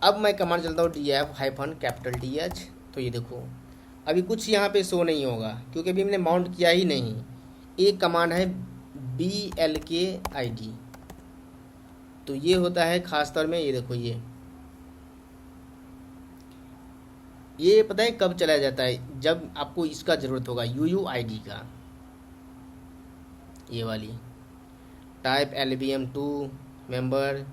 अब मैं कमांड चलता हूँ df-th। तो ये देखो अभी कुछ यहाँ पे शो नहीं होगा क्योंकि अभी मैंने माउंट किया ही नहीं। एक कमांड है blkid, तो ये होता है खास तौर में, ये देखो ये पता है कब चला जाता है, जब आपको इसका ज़रूरत होगा UUID का, ये वाली टाइप LBM2 मेंबर।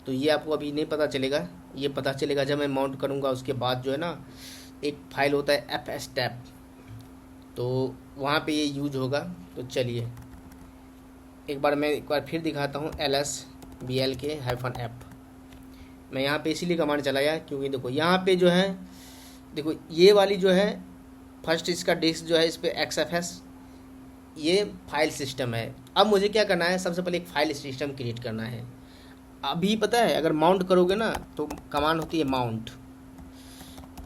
तो ये आपको अभी नहीं पता चलेगा, ये पता चलेगा जब मैं माउंट करूँगा। उसके बाद जो है ना एक फाइल होता है fstep, तो वहाँ पे ये यूज होगा। तो चलिए एक बार फिर दिखाता हूँ ls-blk-f। मैं यहाँ पे इसीलिए कमांड चलाया क्योंकि देखो यहाँ पे जो है, देखो ये वाली जो है फर्स्ट इसका डिस्क जो है इस पर XFS, ये फाइल सिस्टम है। अब मुझे क्या करना है, सबसे पहले एक फाइल सिस्टम क्रिएट करना है। अभी पता है अगर माउंट करोगे ना तो कमांड होती है माउंट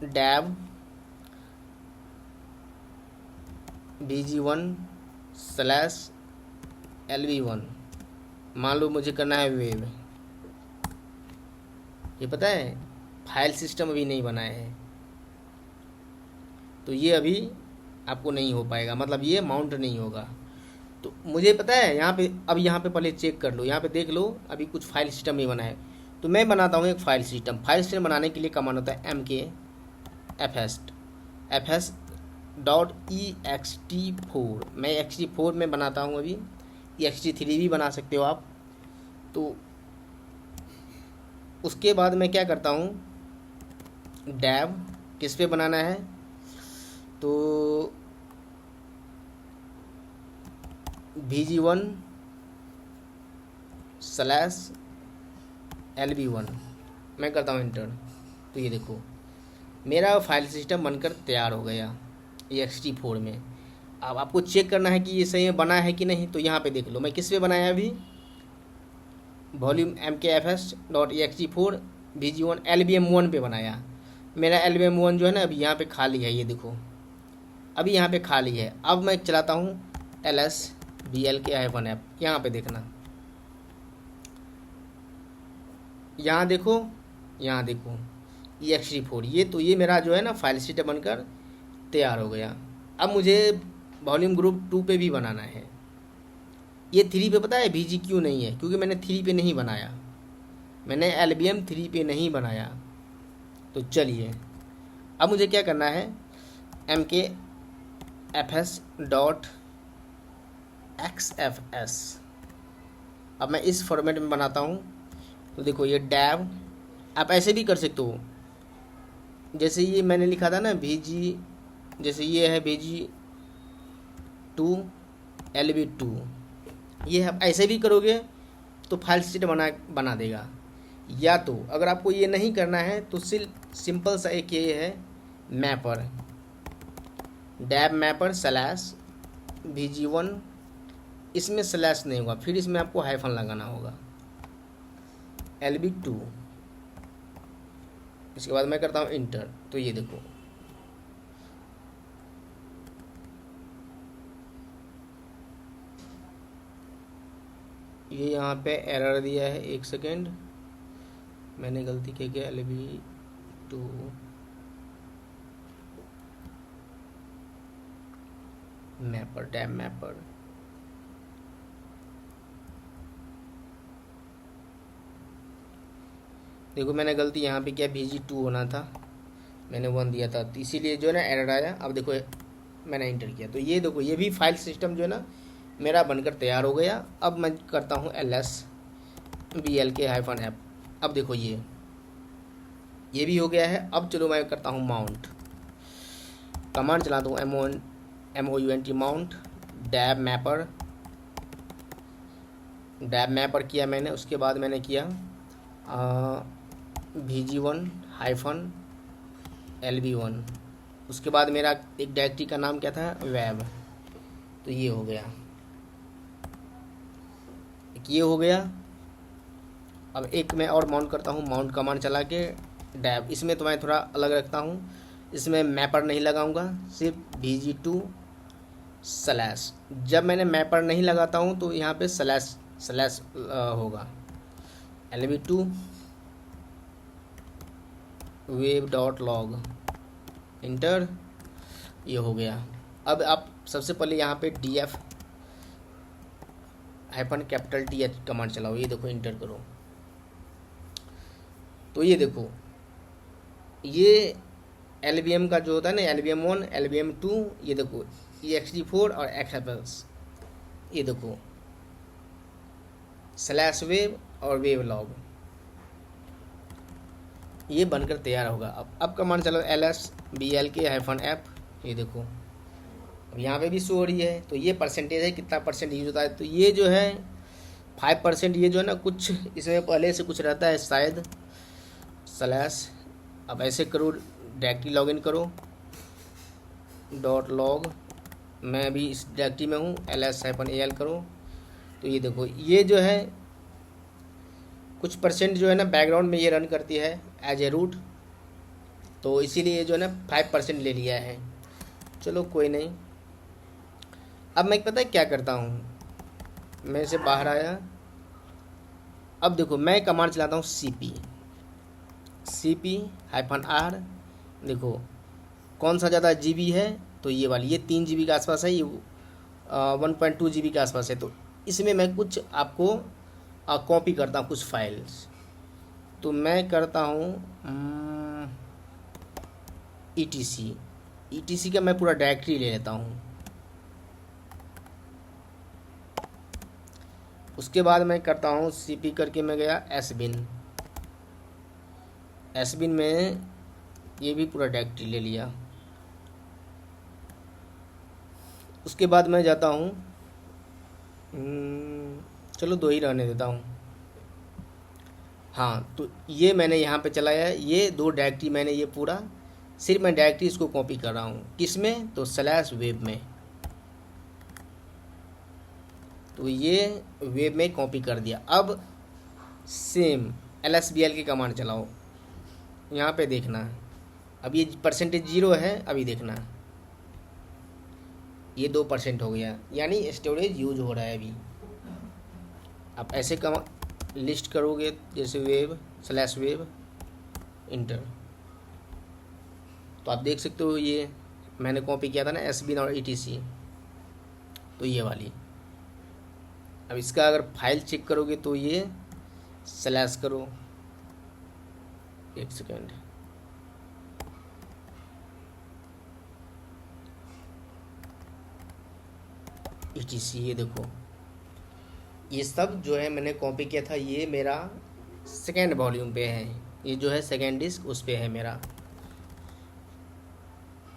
dev bg1/lv1। मान लो मुझे करना है वेब, ये पता है फाइल सिस्टम अभी नहीं बनाया है, तो ये अभी आपको नहीं हो पाएगा, मतलब ये माउंट नहीं होगा। तो मुझे पता है यहाँ पे, अब यहाँ पे पहले चेक कर लो, यहाँ पे देख लो अभी कुछ फाइल सिस्टम नहीं बना है। तो मैं बनाता हूँ एक फाइल सिस्टम। फाइल सिस्टम बनाने के लिए कमांड होता है mkfs.ext4। मैं ext4 में बनाता हूँ अभी, ext3 भी बना सकते हो आप। तो उसके बाद मैं क्या करता हूँ, डेव किस पे बनाना है, तो bg1/lv1 मैं करता हूँ इंटर। तो ये देखो मेरा फाइल सिस्टम बनकर तैयार हो गया ext4 में। अब आपको चेक करना है कि ये सही में बना है कि नहीं, तो यहाँ पे देख लो मैं किस पे बनाया अभी, वॉल्यूम mkfs.ext4 bg1 lbm1 पे बनाया। मेरा lbm1 जो है ना अभी यहाँ पे खाली है, ये देखो अभी यहाँ पे खाली है। अब मैं चलाता हूँ ls-blk-f, यहाँ पे देखना, यहाँ देखो ext4, ये तो ये मेरा जो है ना फाइल सिस्टम बनकर तैयार हो गया। अब मुझे वॉल्यूम ग्रुप 2 पे भी बनाना है। ये 3 पे पता है VG क्यों नहीं है, क्योंकि मैंने 3 पे नहीं बनाया, मैंने LBM 3 पे नहीं बनाया। तो चलिए अब मुझे क्या करना है, mkfs.xfs। अब मैं इस फॉर्मेट में बनाता हूँ। तो देखो ये डैव, आप ऐसे भी कर सकते हो, जैसे ये मैंने लिखा था ना VG, जैसे ये है VG2 LB2, ये आप ऐसे भी करोगे तो फाइल सिस्टम बना देगा। या तो अगर आपको ये नहीं करना है तो सिंपल सा एक ये है मैपर, डैब मैपर /VG1, इसमें स्लैश नहीं होगा, फिर इसमें आपको हाइफन लगाना होगा LB2। इसके बाद मैं करता हूँ इंटर। तो ये देखो ये यहाँ पे एरर दिया है, एक सेकेंड मैंने गलती की क्या, LB2 मैपर, डैब मैपर, देखो मैंने गलती यहाँ पे किया, VG2 होना था, मैंने 1 दिया था, तो इसीलिए जो है ना एरर आया। अब देखो मैंने इंटर किया, तो ये देखो ये भी फाइल सिस्टम जो है ना मेरा बनकर तैयार हो गया। अब मैं करता हूँ LSBLK-F। अब देखो ये भी हो गया है। अब चलो मैं करता हूँ माउंट, कमांड चलाता हूँ MOUNT माउंट डैब मैपर किया मैंने। उसके बाद मैंने किया VG1-LB1। उसके बाद मेरा एक डायरेक्टरी का नाम क्या था, वेब। तो ये हो गया, एक ये हो गया। अब एक मैं और माउंट करता हूँ, माउंट कमांड चला के डैब। इसमें तो मैं थोड़ा अलग रखता हूँ, इसमें मैपर नहीं लगाऊंगा, सिर्फ VG2 स्लैश। जब मैंने मैपर नहीं लगाता हूँ तो यहाँ पे स्लैश होगा, LB2 web.log, इंटर। ये हो गया। अब आप सबसे पहले यहाँ पे DF-TH कमांड चलाओ। ये देखो इंटर करो, तो ये देखो ये LBM का जो होता है ना, LBM1 LBM2, ये देखो ext4 और XFS, ये देखो /web और वेबलॉग, ये बनकर तैयार होगा। अब कमांड चलो LSBLK-F। ये देखो अब यहाँ पे भी शो हो रही है। तो ये परसेंटेज है, कितना परसेंट यूज होता है। तो ये जो है 5%, ये जो है ना कुछ इसमें पहले से कुछ रहता है शायद /। अब ऐसे करो, डायरेक्टरी लॉगिन करो .log, मैं भी इस डायरेक्टरी में हूँ, LS-AL करो। तो ये देखो ये जो है कुछ परसेंट जो है ना बैकग्राउंड में ये रन करती है एज ए रूट, तो इसीलिए जो है ना 5% ले लिया है। चलो कोई नहीं। अब मैं पता है क्या करता हूँ, मैं इसे बाहर आया। अब देखो मैं कमांड चलाता हूँ CP-R। देखो कौन सा ज़्यादा GB है, तो ये वाली, ये 3 GB के आसपास है, ये 1.2 GB के आसपास है। तो इसमें मैं कुछ आपको कॉपी करता हूँ कुछ फाइल्स। तो मैं करता हूँ ETC का मैं पूरा डायरेक्टरी ले लेता हूँ। उसके बाद मैं करता हूँ CP करके मैं गया SBIN में ये भी पूरा डायरेक्टरी ले लिया। उसके बाद मैं जाता हूँ, चलो 2 ही रहने देता हूँ। हाँ, तो ये मैंने यहाँ पे चलाया, ये 2 डायरेक्टरी मैंने, ये पूरा सिर्फ मैं डायरेक्टरी इसको कॉपी कर रहा हूँ। किसमें, तो /web में। तो ये वेब में कॉपी कर दिया। अब सेम LSBL की कमांड चलाओ, यहाँ पे देखना है। अब ये परसेंटेज 0 है, अभी देखना ये 2% हो गया, यानी स्टोरेज यूज हो रहा है अभी। आप ऐसे लिस्ट करोगे जैसे वेब/web इंटर, तो आप देख सकते हो ये मैंने कॉपी किया था ना SBIN और ETC, तो ये वाली। अब इसका अगर फाइल चेक करोगे तो ये / करो, 1 सेकेंड, ETC, ये देखो ये सब जो है मैंने कॉपी किया था, ये मेरा सेकेंड वॉल्यूम पे है, ये जो है सेकेंड डिस्क उस पे है मेरा।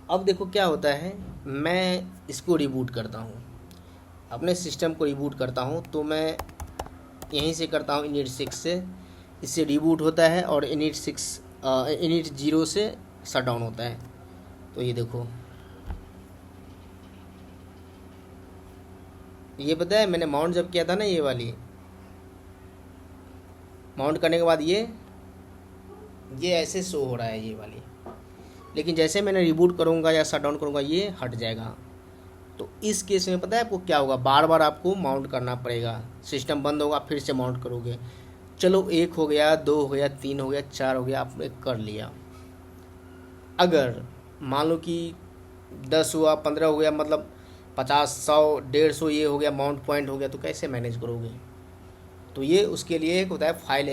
अब देखो क्या होता है, मैं इसको रिबूट करता हूँ, अपने सिस्टम को रिबूट करता हूँ। तो मैं यहीं से करता हूँ init 6 से, इससे रिबूट होता है, और init 0 से शट डाउन होता है। तो ये देखो ये पता है मैंने माउंट जब किया था ना, ये वाली माउंट करने के बाद ये ऐसे शो हो रहा है ये वाली, लेकिन जैसे मैंने रिबूट करूँगा या शट डाउन करूँगा ये हट जाएगा। तो इस केस में पता है आपको क्या होगा, बार बार आपको माउंट करना पड़ेगा, सिस्टम बंद होगा फिर से माउंट करोगे। चलो 1 हो गया, 2 हो गया, 3 हो गया, 4 हो गया, आपने कर लिया। अगर मान लो कि 10 हुआ, 15 हो गया, मतलब 50, 100, 150 ये हो गया, माउंट पॉइंट हो गया, तो कैसे मैनेज करोगे। तो ये उसके लिए एक होता है फाइल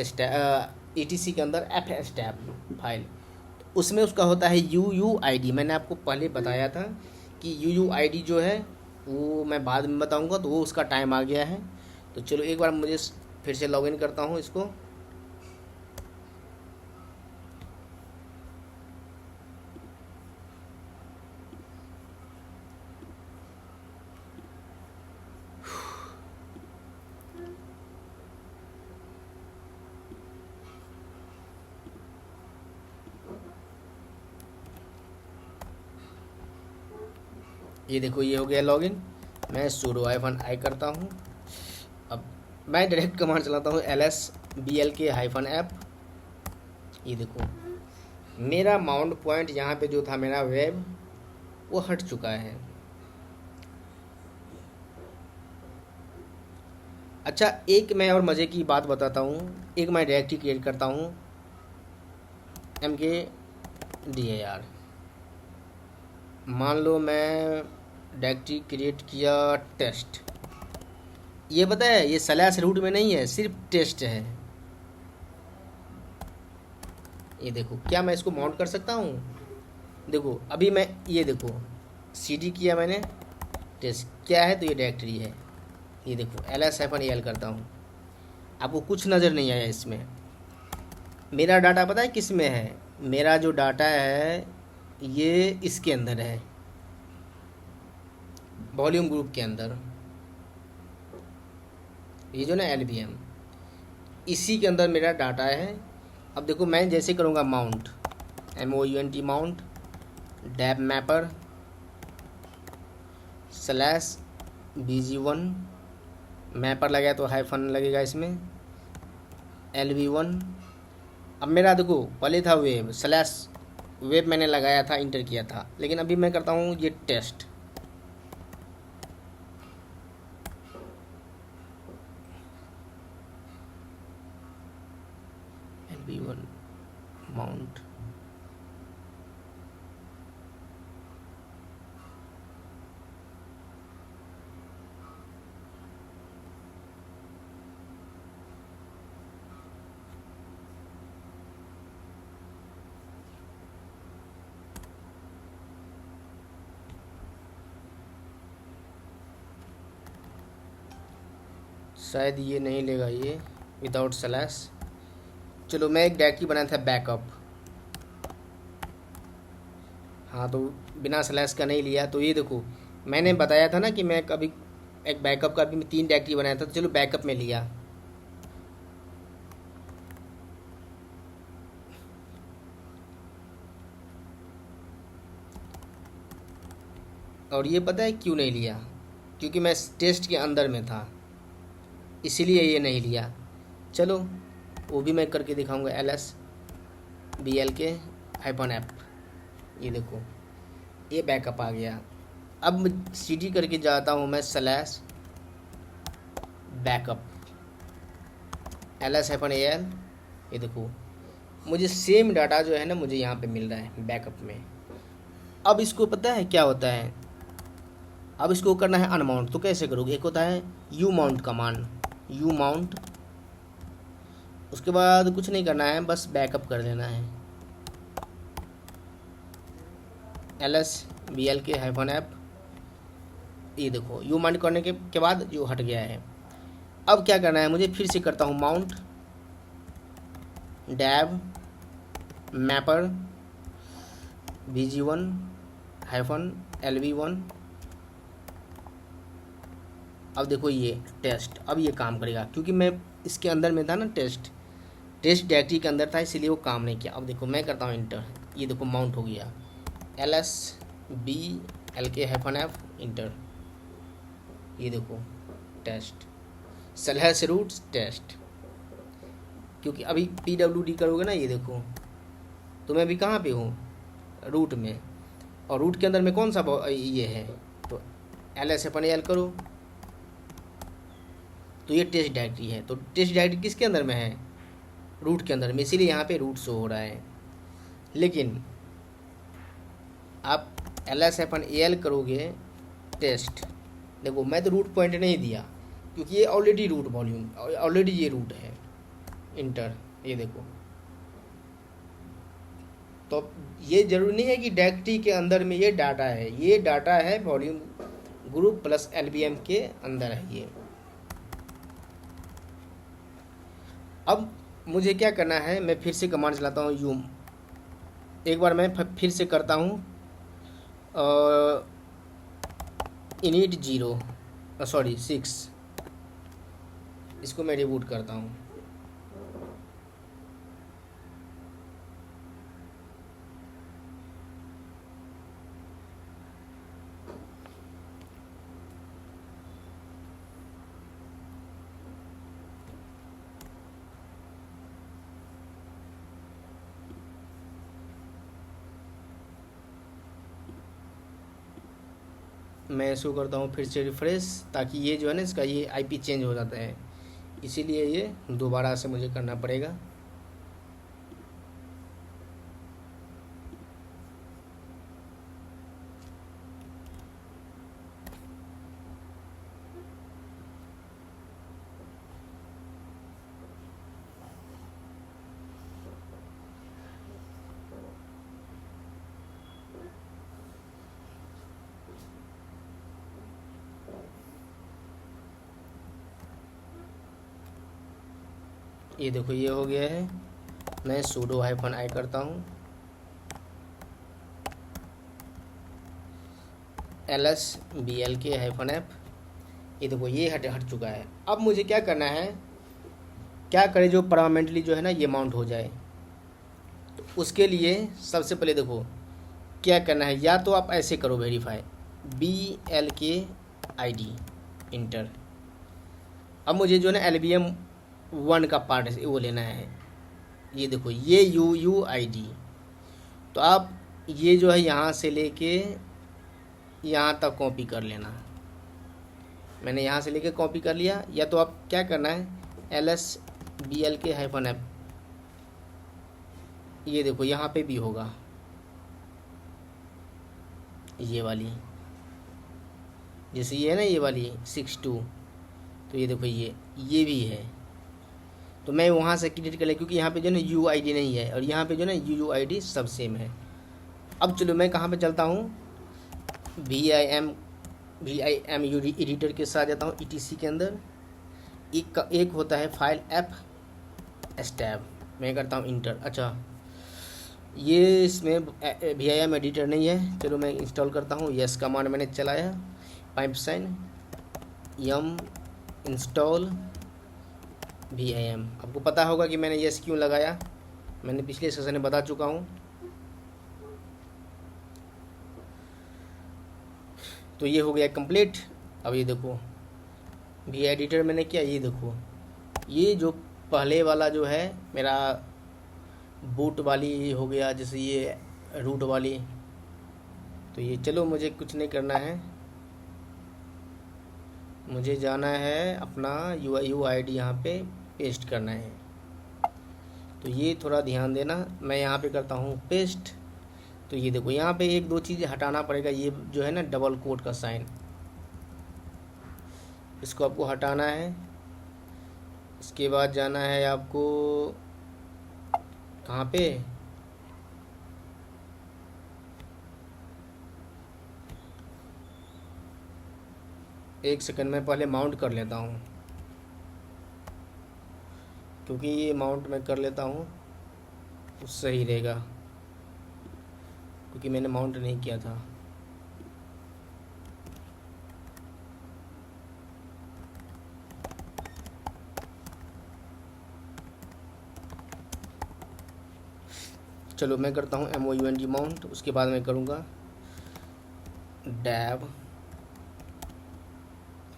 ETC के अंदर fstab फाइल, उसमें उसका होता है UUID। मैंने आपको पहले बताया था कि UUID जो है वो मैं बाद में बताऊंगा, तो वो उसका टाइम आ गया है। तो चलो एक बार मुझे फिर से लॉगिन करता हूँ इसको। ये देखो ये हो गया लॉगिन। मैं sudo -i करता हूँ। अब मैं डायरेक्ट कमांड चलाता हूँ ls-blk-app। ये देखो मेरा माउंट पॉइंट यहाँ पे जो था मेरा वेब वो हट चुका है। अच्छा एक मैं और मज़े की बात बताता हूँ। एक मैं डायरेक्टरी क्रिएट करता हूँ mkdir। मान लो मैं डायरेक्टरी क्रिएट किया टेस्ट। ये पता है ये स्लैश रूट में नहीं है, सिर्फ टेस्ट है। ये देखो क्या मैं इसको माउंट कर सकता हूँ? देखो अभी मैं ये देखो cd किया मैंने, टेस्ट क्या है तो ये डायरेक्टरी है। ये देखो ls-al करता हूँ, आपको कुछ नज़र नहीं आया इसमें। मेरा डाटा पता है किस में है? मेरा जो डाटा है ये इसके अंदर है, वॉल्यूम ग्रुप के अंदर। ये जो ना LBM इसी के अंदर मेरा डाटा है। अब देखो मैं जैसे करूँगा mount MOUNT mount dab mapper /bg1 mapper लगाया तो हाइफन लगेगा इसमें LB1। अब मेरा देखो पहले था वेब /वेब मैंने लगाया था, इंटर किया था, लेकिन अभी मैं करता हूँ ये टेस्ट। LB1 माउंट शायद ये नहीं लेगा ये विदाउट स्लैश। चलो मैं एक डायरेक्टरी बनाया था बैकअप, हाँ तो बिना स्लैश का नहीं लिया। तो ये देखो मैंने बताया था ना कि मैं कभी एक बैकअप का भी 3 डायरेक्टरी बनाया था, तो चलो बैकअप में लिया। और ये पता है क्यों नहीं लिया? क्योंकि मैं टेस्ट के अंदर में था, इसीलिए ये नहीं लिया। चलो वो भी मैं करके दिखाऊंगा ls-blk-app। ये देखो ये बैकअप आ गया। अब cd करके जाता हूँ मैं /बैकअप ls-al। ये देखो मुझे सेम डाटा जो है ना मुझे यहाँ पे मिल रहा है बैकअप में। अब इसको पता है क्या होता है? अब इसको करना है अनमाउंट। तो कैसे करोगे? एक होता है umount कमांड, umount। उसके बाद कुछ नहीं करना है, बस बैकअप कर लेना है ls-blk-app। ये देखो umount करने के बाद जो हट गया है। अब क्या करना है मुझे? फिर से करता हूँ माउंट डैब मैपर bg1-lb1। अब देखो ये टेस्ट, अब ये काम करेगा क्योंकि मैं इसके अंदर में था ना, टेस्ट डायरेक्टरी के अंदर था, इसीलिए वो काम नहीं किया। अब देखो मैं करता हूँ इंटर, ये देखो माउंट हो गया ls-blk-app इंटर। ये देखो टेस्ट /रूट टेस्ट। क्योंकि अभी pwd करोगे ना, ये देखो तो मैं अभी कहाँ पे हूँ? रूट में। और रूट के अंदर में कौन सा ये है? तो ls-al करो तो ये टेस्ट डायरेक्टरी है। तो टेस्ट डायरेक्टरी किसके अंदर में है? रूट के अंदर में, इसीलिए यहाँ पे रूट शो हो रहा है। लेकिन आप ls-al करोगे टेस्ट, देखो मैं तो रूट पॉइंट नहीं दिया क्योंकि ये ऑलरेडी रूट वॉल्यूम, ऑलरेडी ये रूट है। इंटर, ये देखो तो ये ज़रूरी नहीं है कि डायरेक्टरी के अंदर में ये डाटा है, ये डाटा है वॉल्यूम ग्रुप प्लस एलबीएम के अंदर है ये। अब मुझे क्या करना है, मैं फिर से कमांड चलाता हूँ यूम, एक बार मैं फिर से करता हूँ इनिट 6, इसको मैं रिबूट करता हूँ। मैं इसको करता हूँ फिर से रिफ्रेश, ताकि ये जो है ना इसका ये आईपी चेंज हो जाता है, इसीलिए ये दोबारा से मुझे करना पड़ेगा। ये देखो ये हो गया है। मैं sudo -i करता हूँ, ls-blk-f, ये देखो ये हट चुका है। अब मुझे क्या करना है, क्या करें जो परमानेंटली जो है ना ये माउंट हो जाए। तो उसके लिए सबसे पहले देखो क्या करना है, या तो आप ऐसे करो वेरीफाई blk-id इंटर। अब मुझे जो है ना LBM1 का पार्ट है वो लेना है, ये देखो ये UUID। तो आप ये जो है यहाँ से लेके यहाँ तक कॉपी कर लेना। मैंने यहाँ से लेके कॉपी कर लिया, या तो आप क्या करना है ls-blk-f, ये देखो यहाँ पे भी होगा ये वाली, जैसे ये है ना ये वाली 62, तो ये देखो ये भी है। तो मैं वहाँ से क्रिएट कर लिया, क्योंकि यहाँ पे जो है ना UUID नहीं है और यहाँ पे जो है ना UUID सब सेम है। अब चलो मैं कहाँ पे चलता हूँ, VIM एडिटर के साथ जाता हूँ ETC के अंदर। एक होता है फाइल fstab, मैं करता हूँ इंटर। अच्छा ये इसमें VIM एडिटर नहीं है, चलो मैं इंस्टॉल करता हूँ। यस कमांड मैंने चलाया, yum इंस्टॉल VIM। आपको पता होगा कि मैंने यस क्यों लगाया, मैंने पिछले सेशन में बता चुका हूँ। तो ये हो गया कंप्लीट। अब ये देखो वी एडिटर मैंने किया, ये देखो ये जो पहले वाला जो है मेरा बूट वाली हो गया, जैसे ये रूट वाली। तो ये चलो मुझे कुछ नहीं करना है, मुझे जाना है अपना UUID यहाँ पे पेस्ट करना है। तो ये थोड़ा ध्यान देना, मैं यहाँ पे करता हूँ पेस्ट। तो ये देखो यहाँ पे एक दो चीज़ हटाना पड़ेगा, ये जो है ना डबल कोट का साइन, इसको आपको हटाना है। इसके बाद जाना है आपको कहाँ पे, एक सेकंड में पहले माउंट कर लेता हूँ, क्योंकि ये माउंट मैं कर लेता हूँ तो सही रहेगा, क्योंकि मैंने माउंट नहीं किया था। चलो मैं करता हूँ MOUNT माउंट, उसके बाद मैं करूँगा डैब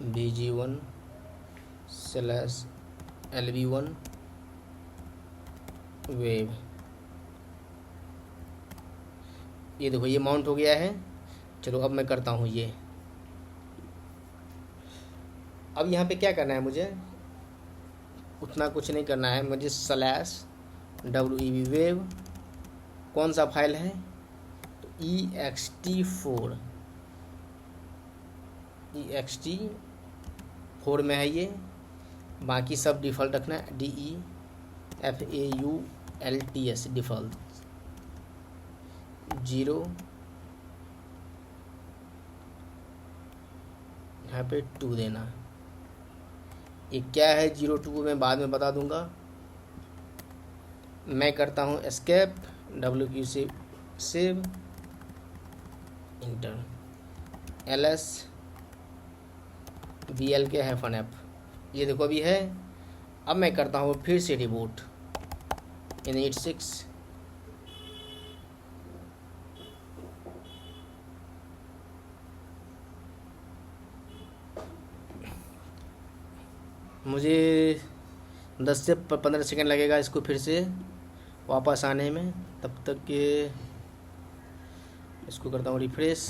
BG1/LB1 वेब। ये देखो ये माउंट हो गया है। चलो अब मैं करता हूँ ये। अब यहाँ पे क्या करना है, मुझे उतना कुछ नहीं करना है, मुझे /WEB वेब कौन सा फाइल है, तो ext4 में है ये, बाकी सब डिफ़ॉल्ट रखना है DEFAULTS डिफ़ॉल्ट। 0, यहाँ पे 2 देना। ये क्या है 02 को मैं बाद में बता दूंगा। मैं करता हूँ एस्केप, WQ से सेव, इंटर, LS BL के -F। ये देखो अभी है। अब मैं करता हूँ फिर से रिबूट, init 6, मुझे 10 से 15 सेकंड लगेगा इसको फिर से वापस आने में। तब तक के इसको करता हूँ रिफ्रेश।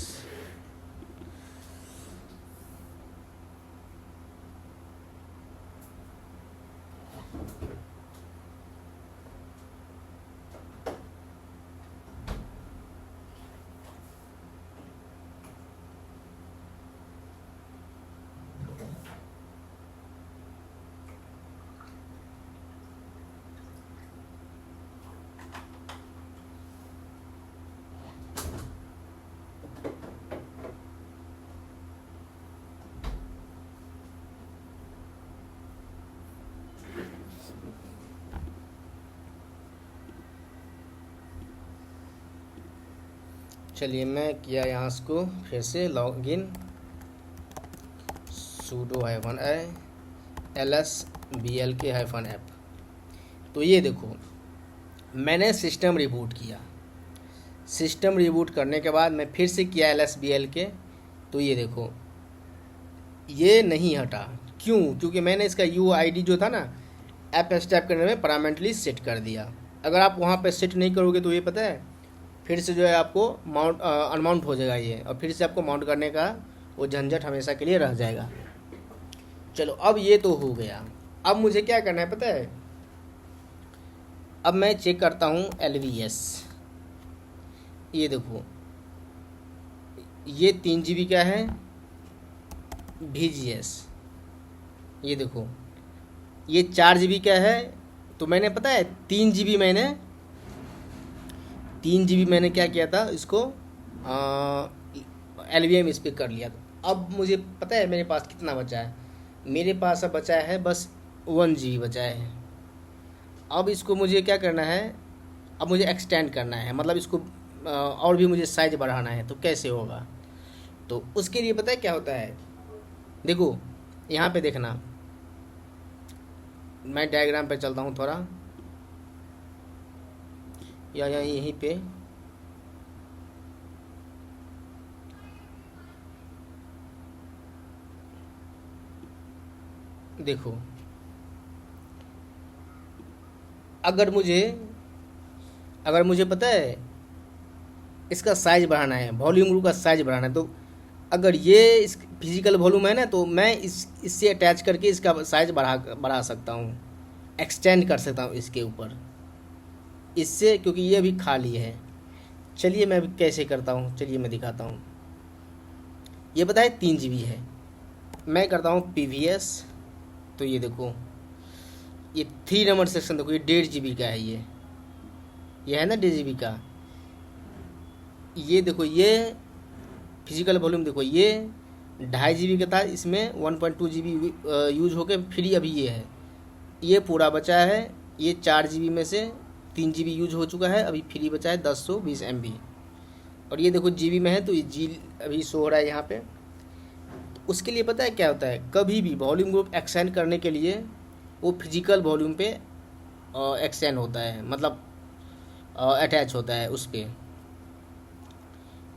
चलिए मैं किया यहाँ इसको फिर से login, sudo -i ls bl के -f। तो ये देखो मैंने सिस्टम रिबूट किया। सिस्टम रिबूट करने के बाद मैं फिर से किया ls bl के, तो ये देखो ये नहीं हटा। क्यों? क्योंकि मैंने इसका UID जो था ना ऐप इंस्टॉल करने में परमानेंटली सेट कर दिया। अगर आप वहाँ पे सेट नहीं करोगे तो ये पता है फिर से जो है आपको माउंट अनमाउंट हो जाएगा ये, और फिर से आपको माउंट करने का वो झंझट हमेशा के लिए रह जाएगा। चलो अब ये तो हो गया। अब मुझे क्या करना है पता है? अब मैं चेक करता हूँ LVS। ये देखो ये 3 GB का है VGS। ये देखो ये 4 GB का है। तो मैंने पता है 3 GB मैंने क्या किया था, इसको LVM इस पर कर लिया। अब मुझे पता है मेरे पास कितना बचा है। मेरे पास अब बचा है बस 1 GB बचा है। अब इसको मुझे क्या करना है, अब मुझे एक्सटेंड करना है, मतलब इसको और भी मुझे साइज बढ़ाना है। तो कैसे होगा? तो उसके लिए पता है क्या होता है, देखो यहाँ पे देखना, मैं डायग्राम पे चलता हूँ थोड़ा, या यहीं पे देखो। अगर मुझे पता है इसका साइज बढ़ाना है, वॉल्यूम ग्रुप का साइज बढ़ाना है, तो अगर ये इस फिजिकल वॉल्यूम है ना, तो मैं इससे अटैच करके इसका साइज बढ़ा सकता हूँ, एक्सटेंड कर सकता हूँ इसके ऊपर इससे, क्योंकि ये अभी खाली है। चलिए मैं अभी कैसे करता हूँ, चलिए मैं दिखाता हूँ। ये पता है 3 GB है। मैं करता हूँ PVS। तो ये देखो ये 3 नंबर सेक्शन देखो, ये 1.5 GB का है। ये है ना 1.5 GB का। ये देखो ये फिजिकल वॉल्यूम देखो, ये 2.5 GB का था, इसमें 1.2 GB यूज होके फ्री अभी ये है। ये पूरा बचा है। ये 4 GB में से 3 GB यूज हो चुका है, अभी फ्री बचा है 1020 MB। और ये देखो GB में है, तो ये G अभी शो हो रहा है यहाँ पे। तो उसके लिए पता है क्या होता है, कभी भी वॉल्यूम ग्रुप एक्सटेंड करने के लिए वो फिजिकल वॉल्यूम पे एक्सटेंड होता है, मतलब अटैच होता है उस पर।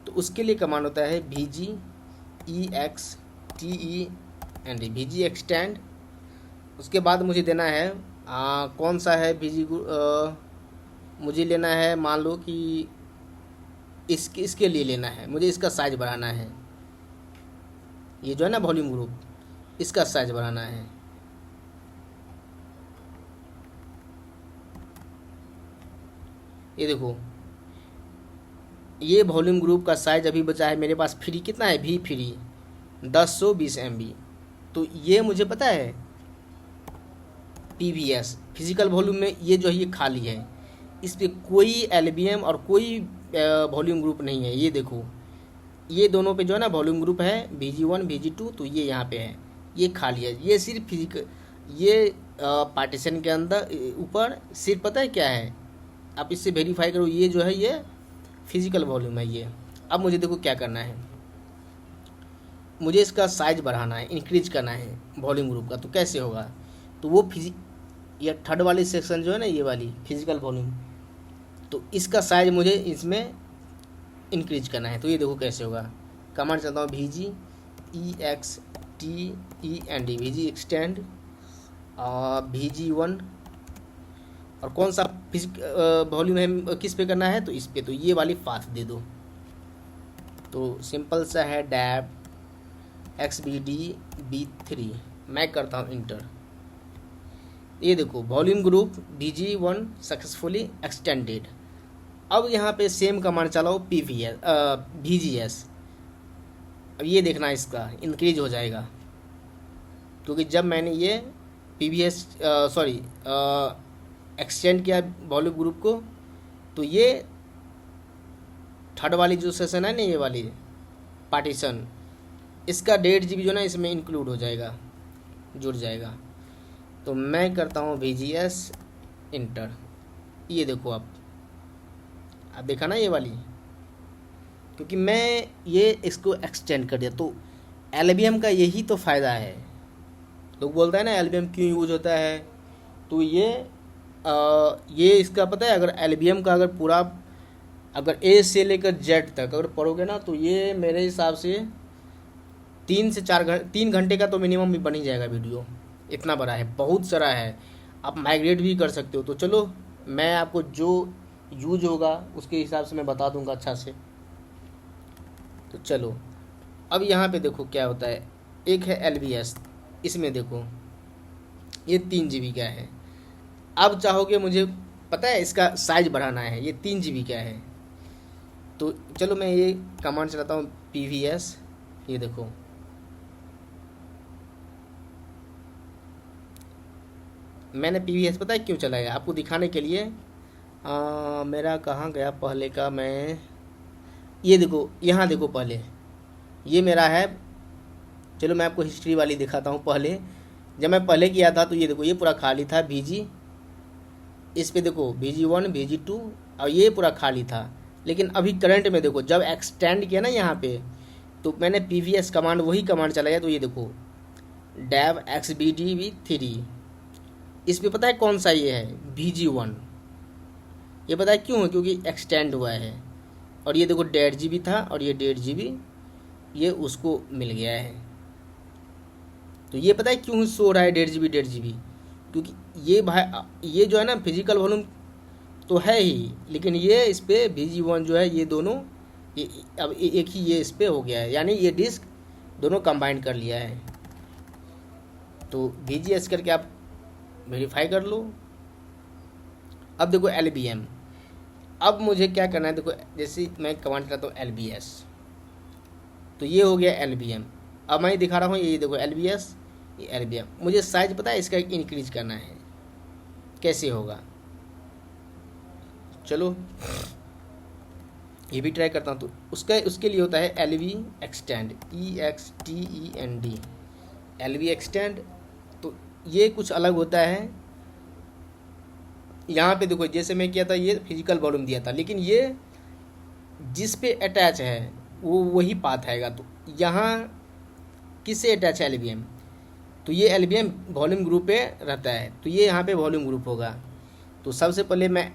तो उसके लिए कमांड होता है VGEXTEND, VG एक्सटेंड। उसके बाद मुझे देना है कौन सा है VG, मुझे लेना है, मान लो कि इसके लिए लेना है, मुझे इसका साइज बढ़ाना है। ये जो है ना वॉल्यूम ग्रुप, इसका साइज बढ़ाना है। ये देखो ये वॉल्यूम ग्रुप का साइज अभी बचा है मेरे पास फ्री, कितना है भी फ्री 1020 MB। तो ये मुझे पता है PVS फिजिकल वॉल्यूम में ये जो है ये खाली है, इस पर कोई LVM और कोई वॉल्यूम ग्रुप नहीं है। ये देखो, ये दोनों पे जो है ना वॉल्यूम ग्रुप है, VG1 VG2, तो ये यहाँ पे है, ये खाली है। ये सिर्फ फिजिकल, ये पार्टीशन के अंदर ऊपर सिर्फ पता है क्या है, आप इससे वेरीफाई करो, ये जो है ये फिजिकल वॉल्यूम है ये। अब मुझे देखो क्या करना है, मुझे इसका साइज बढ़ाना है, इंक्रीज करना है वॉल्यूम ग्रुप का। तो कैसे होगा, तो वो ये थर्ड वाली सेक्शन जो है ना, ये वाली फिजिकल वॉल्यूम, तो इसका साइज मुझे इसमें इंक्रीज करना है। तो ये देखो कैसे होगा, कमांड चलता हूँ VGEXTEND, VG एक्सटेंड, VG1, और कौन सा वॉल्यूम है किस पे करना है, तो इस पे, तो ये वाली पाथ दे दो। तो सिंपल सा है, डैब XBD-B3, मैं करता हूँ इंटर। ये देखो volume group VG1 successfully extended. अब यहाँ पे सेम कमांड चलाओ VGS। अब ये देखना इसका इंक्रीज हो जाएगा, क्योंकि जब मैंने ये एक्सटेंड किया वॉल्यूम ग्रुप को, तो ये थर्ड वाली जो सेशन है ना, ये वाली पार्टीशन, इसका 1.5 GB जो ना इसमें इंक्लूड हो जाएगा, जुड़ जाएगा। तो मैं करता हूँ VGS इंटर। ये देखो आप देखा ना ये वाली, क्योंकि मैं ये इसको एक्सटेंड कर दिया। तो LBM का यही तो फ़ायदा है। लोग बोलते हैं ना LBM क्यों यूज होता है, तो ये इसका पता है, अगर LBM का अगर पूरा अगर A से लेकर Z तक अगर पढ़ोगे ना, तो ये मेरे हिसाब से 3 घंटे का तो मिनिमम भी बन ही जाएगा वीडियो। इतना बड़ा है, बहुत सारा है, आप माइग्रेट भी कर सकते हो। तो चलो मैं आपको जो यूज होगा उसके हिसाब से मैं बता दूंगा अच्छा से। तो चलो अब यहाँ पे देखो क्या होता है, एक है LBS, इसमें देखो ये 3 GB का है। अब चाहोगे मुझे पता है इसका साइज बढ़ाना है, ये 3 GB का है, तो चलो मैं ये कमांड चलाता हूँ PVS। ये देखो मैंने PVS पता है क्यों चलाया, आपको दिखाने के लिए। मेरा कहाँ गया पहले का, मैं ये देखो यहाँ देखो, पहले ये मेरा है। चलो मैं आपको हिस्ट्री वाली दिखाता हूँ। पहले जब मैं पहले किया था तो ये देखो ये पूरा खाली था VG, इस पे देखो VG1 VG2, और ये पूरा खाली था। लेकिन अभी करंट में देखो जब एक्सटेंड किया ना यहाँ पे, तो मैंने PVS कमांड वही कमांड चलाया। तो ये देखो डैब XBD-B3, इस पे पता है कौन सा ये है, VG1। ये पता है क्यों है, क्योंकि एक्सटेंड हुआ है। और ये देखो 1.5 GB था, और ये 1.5 GB ये उसको मिल गया है। तो ये पता है क्यों शो रहा है 1.5 GB, क्योंकि ये भाई ये जो है ना फिजिकल वॉल्यूम तो है ही, लेकिन ये इस पे VG1 जो है, ये दोनों ये अब एक ही ये इस पे हो गया है, यानी ये डिस्क दोनों कंबाइन कर लिया है। तो VGS करके आप वेरीफाई कर लो। अब देखो LBM, अब मुझे क्या करना है, देखो जैसे मैं कमांड करता हूँ LBS, तो ये हो गया LBM। अब मैं दिखा रहा हूँ, ये देखो LBS, ये LBM। मुझे साइज पता है इसका इंक्रीज करना है, कैसे होगा, चलो ये भी ट्राई करता हूँ। तो उसके लिए होता है LV extend, EXTEND, LV extend. तो ये कुछ अलग होता है। यहाँ पे देखो जैसे मैं किया था, ये फिजिकल वॉल्यूम दिया था, लेकिन ये जिस पे अटैच है वो वही पाथ आएगा। तो यहाँ किससे अटैच है LBM, तो ये LBM वॉल्यूम ग्रुप पे रहता है, तो ये यहाँ पे वॉल्यूम ग्रुप होगा। तो सबसे पहले मैं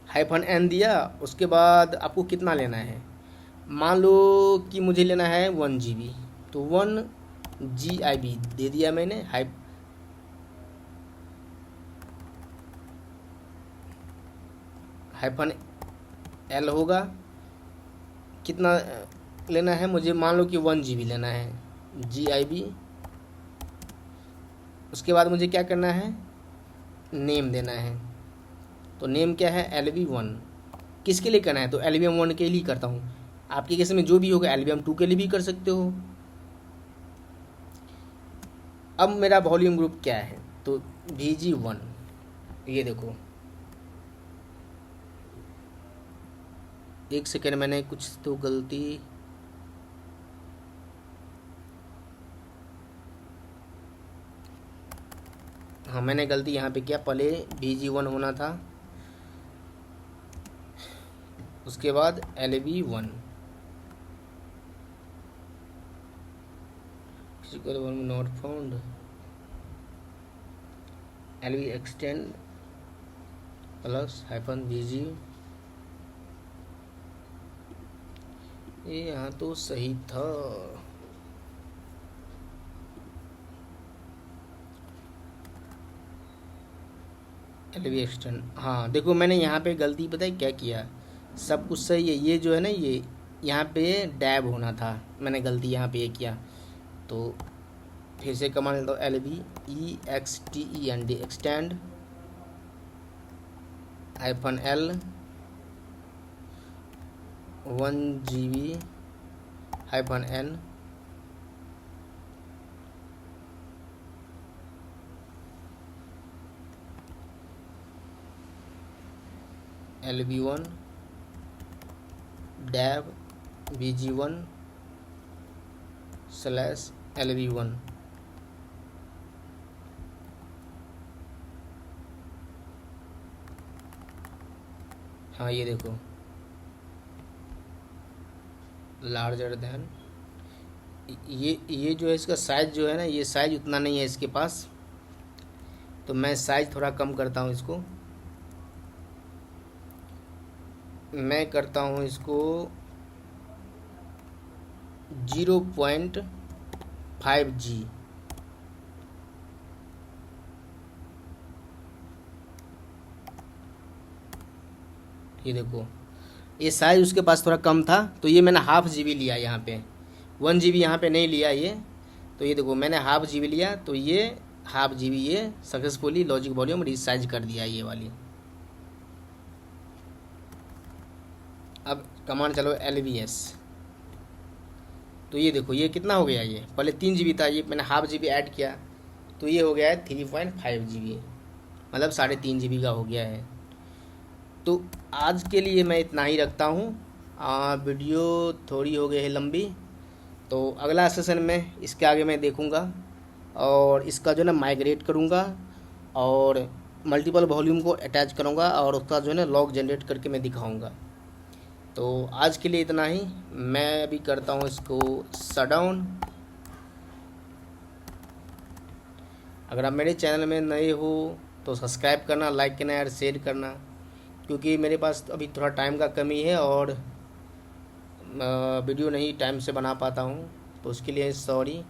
-N दिया। उसके बाद आपको कितना लेना है, मान लो कि मुझे लेना है 1 GB, तो 1 GB दे दिया मैंने। -L होगा, कितना लेना है मुझे, मान लो कि 1 GB लेना है, GB। उसके बाद मुझे क्या करना है, नेम देना है। तो नेम क्या है, LB1। किसके लिए करना है, तो LBM1 के लिए करता हूँ। आपके केस में जो भी होगा LBM2 के लिए भी कर सकते हो। अब मेरा वॉल्यूम ग्रुप क्या है, तो VG1, ये देखो एक सेकेंड, मैंने कुछ तो गलती, हाँ मैंने गलती यहाँ पे किया, पहले VG1 होना था, उसके बाद LV1 not found, LV extend plus -VG, ये यहाँ तो सही था। LV एक्सटेंड, हाँ देखो मैंने यहाँ पे गलती पता है क्या किया, सब कुछ सही है, ये जो है ना ये यहाँ पे डैब होना था, मैंने गलती यहाँ पे ये किया। तो फिर से कमांड लेता हूँ, LVEXTEND extend -L 1GB -N LV1 dab VG1 / LV1। हाँ ये देखो लार्जर दैन, ये जो है इसका साइज़ जो है ना, ये साइज़ उतना नहीं है इसके पास, तो मैं साइज़ थोड़ा कम करता हूँ इसको, मैं करता हूँ इसको 0.5G। ये देखो ये साइज़ उसके पास थोड़ा कम था, तो ये मैंने ½ GB लिया यहाँ पे, 1GB यहाँ पे नहीं लिया ये। तो ये देखो मैंने ½ GB लिया, तो ये ½ GB ये सक्सेसफुली लॉजिक वॉल्यूम रिसाइज कर दिया ये वाली। अब कमांड चलो LVS, तो ये देखो ये कितना हो गया, ये पहले 3GB था, ये मैंने ½ GB ऐड किया, तो ये हो गया है 3.5GB, मतलब 3.5GB का हो गया है। तो आज के लिए मैं इतना ही रखता हूँ, वीडियो थोड़ी हो गई है लंबी, तो अगला सेशन में इसके आगे मैं देखूँगा और इसका जो है ना माइग्रेट करूँगा और मल्टीपल वॉल्यूम को अटैच करूँगा और उसका जो है ना लॉग जनरेट करके मैं दिखाऊँगा। तो आज के लिए इतना ही, मैं अभी करता हूँ इसको शट डाउन। अगर आप मेरे चैनल में नए हो तो सब्सक्राइब करना, लाइक करना और शेयर करना, क्योंकि मेरे पास अभी थोड़ा टाइम का कमी है और वीडियो नहीं टाइम से बना पाता हूँ, तो उसके लिए सॉरी।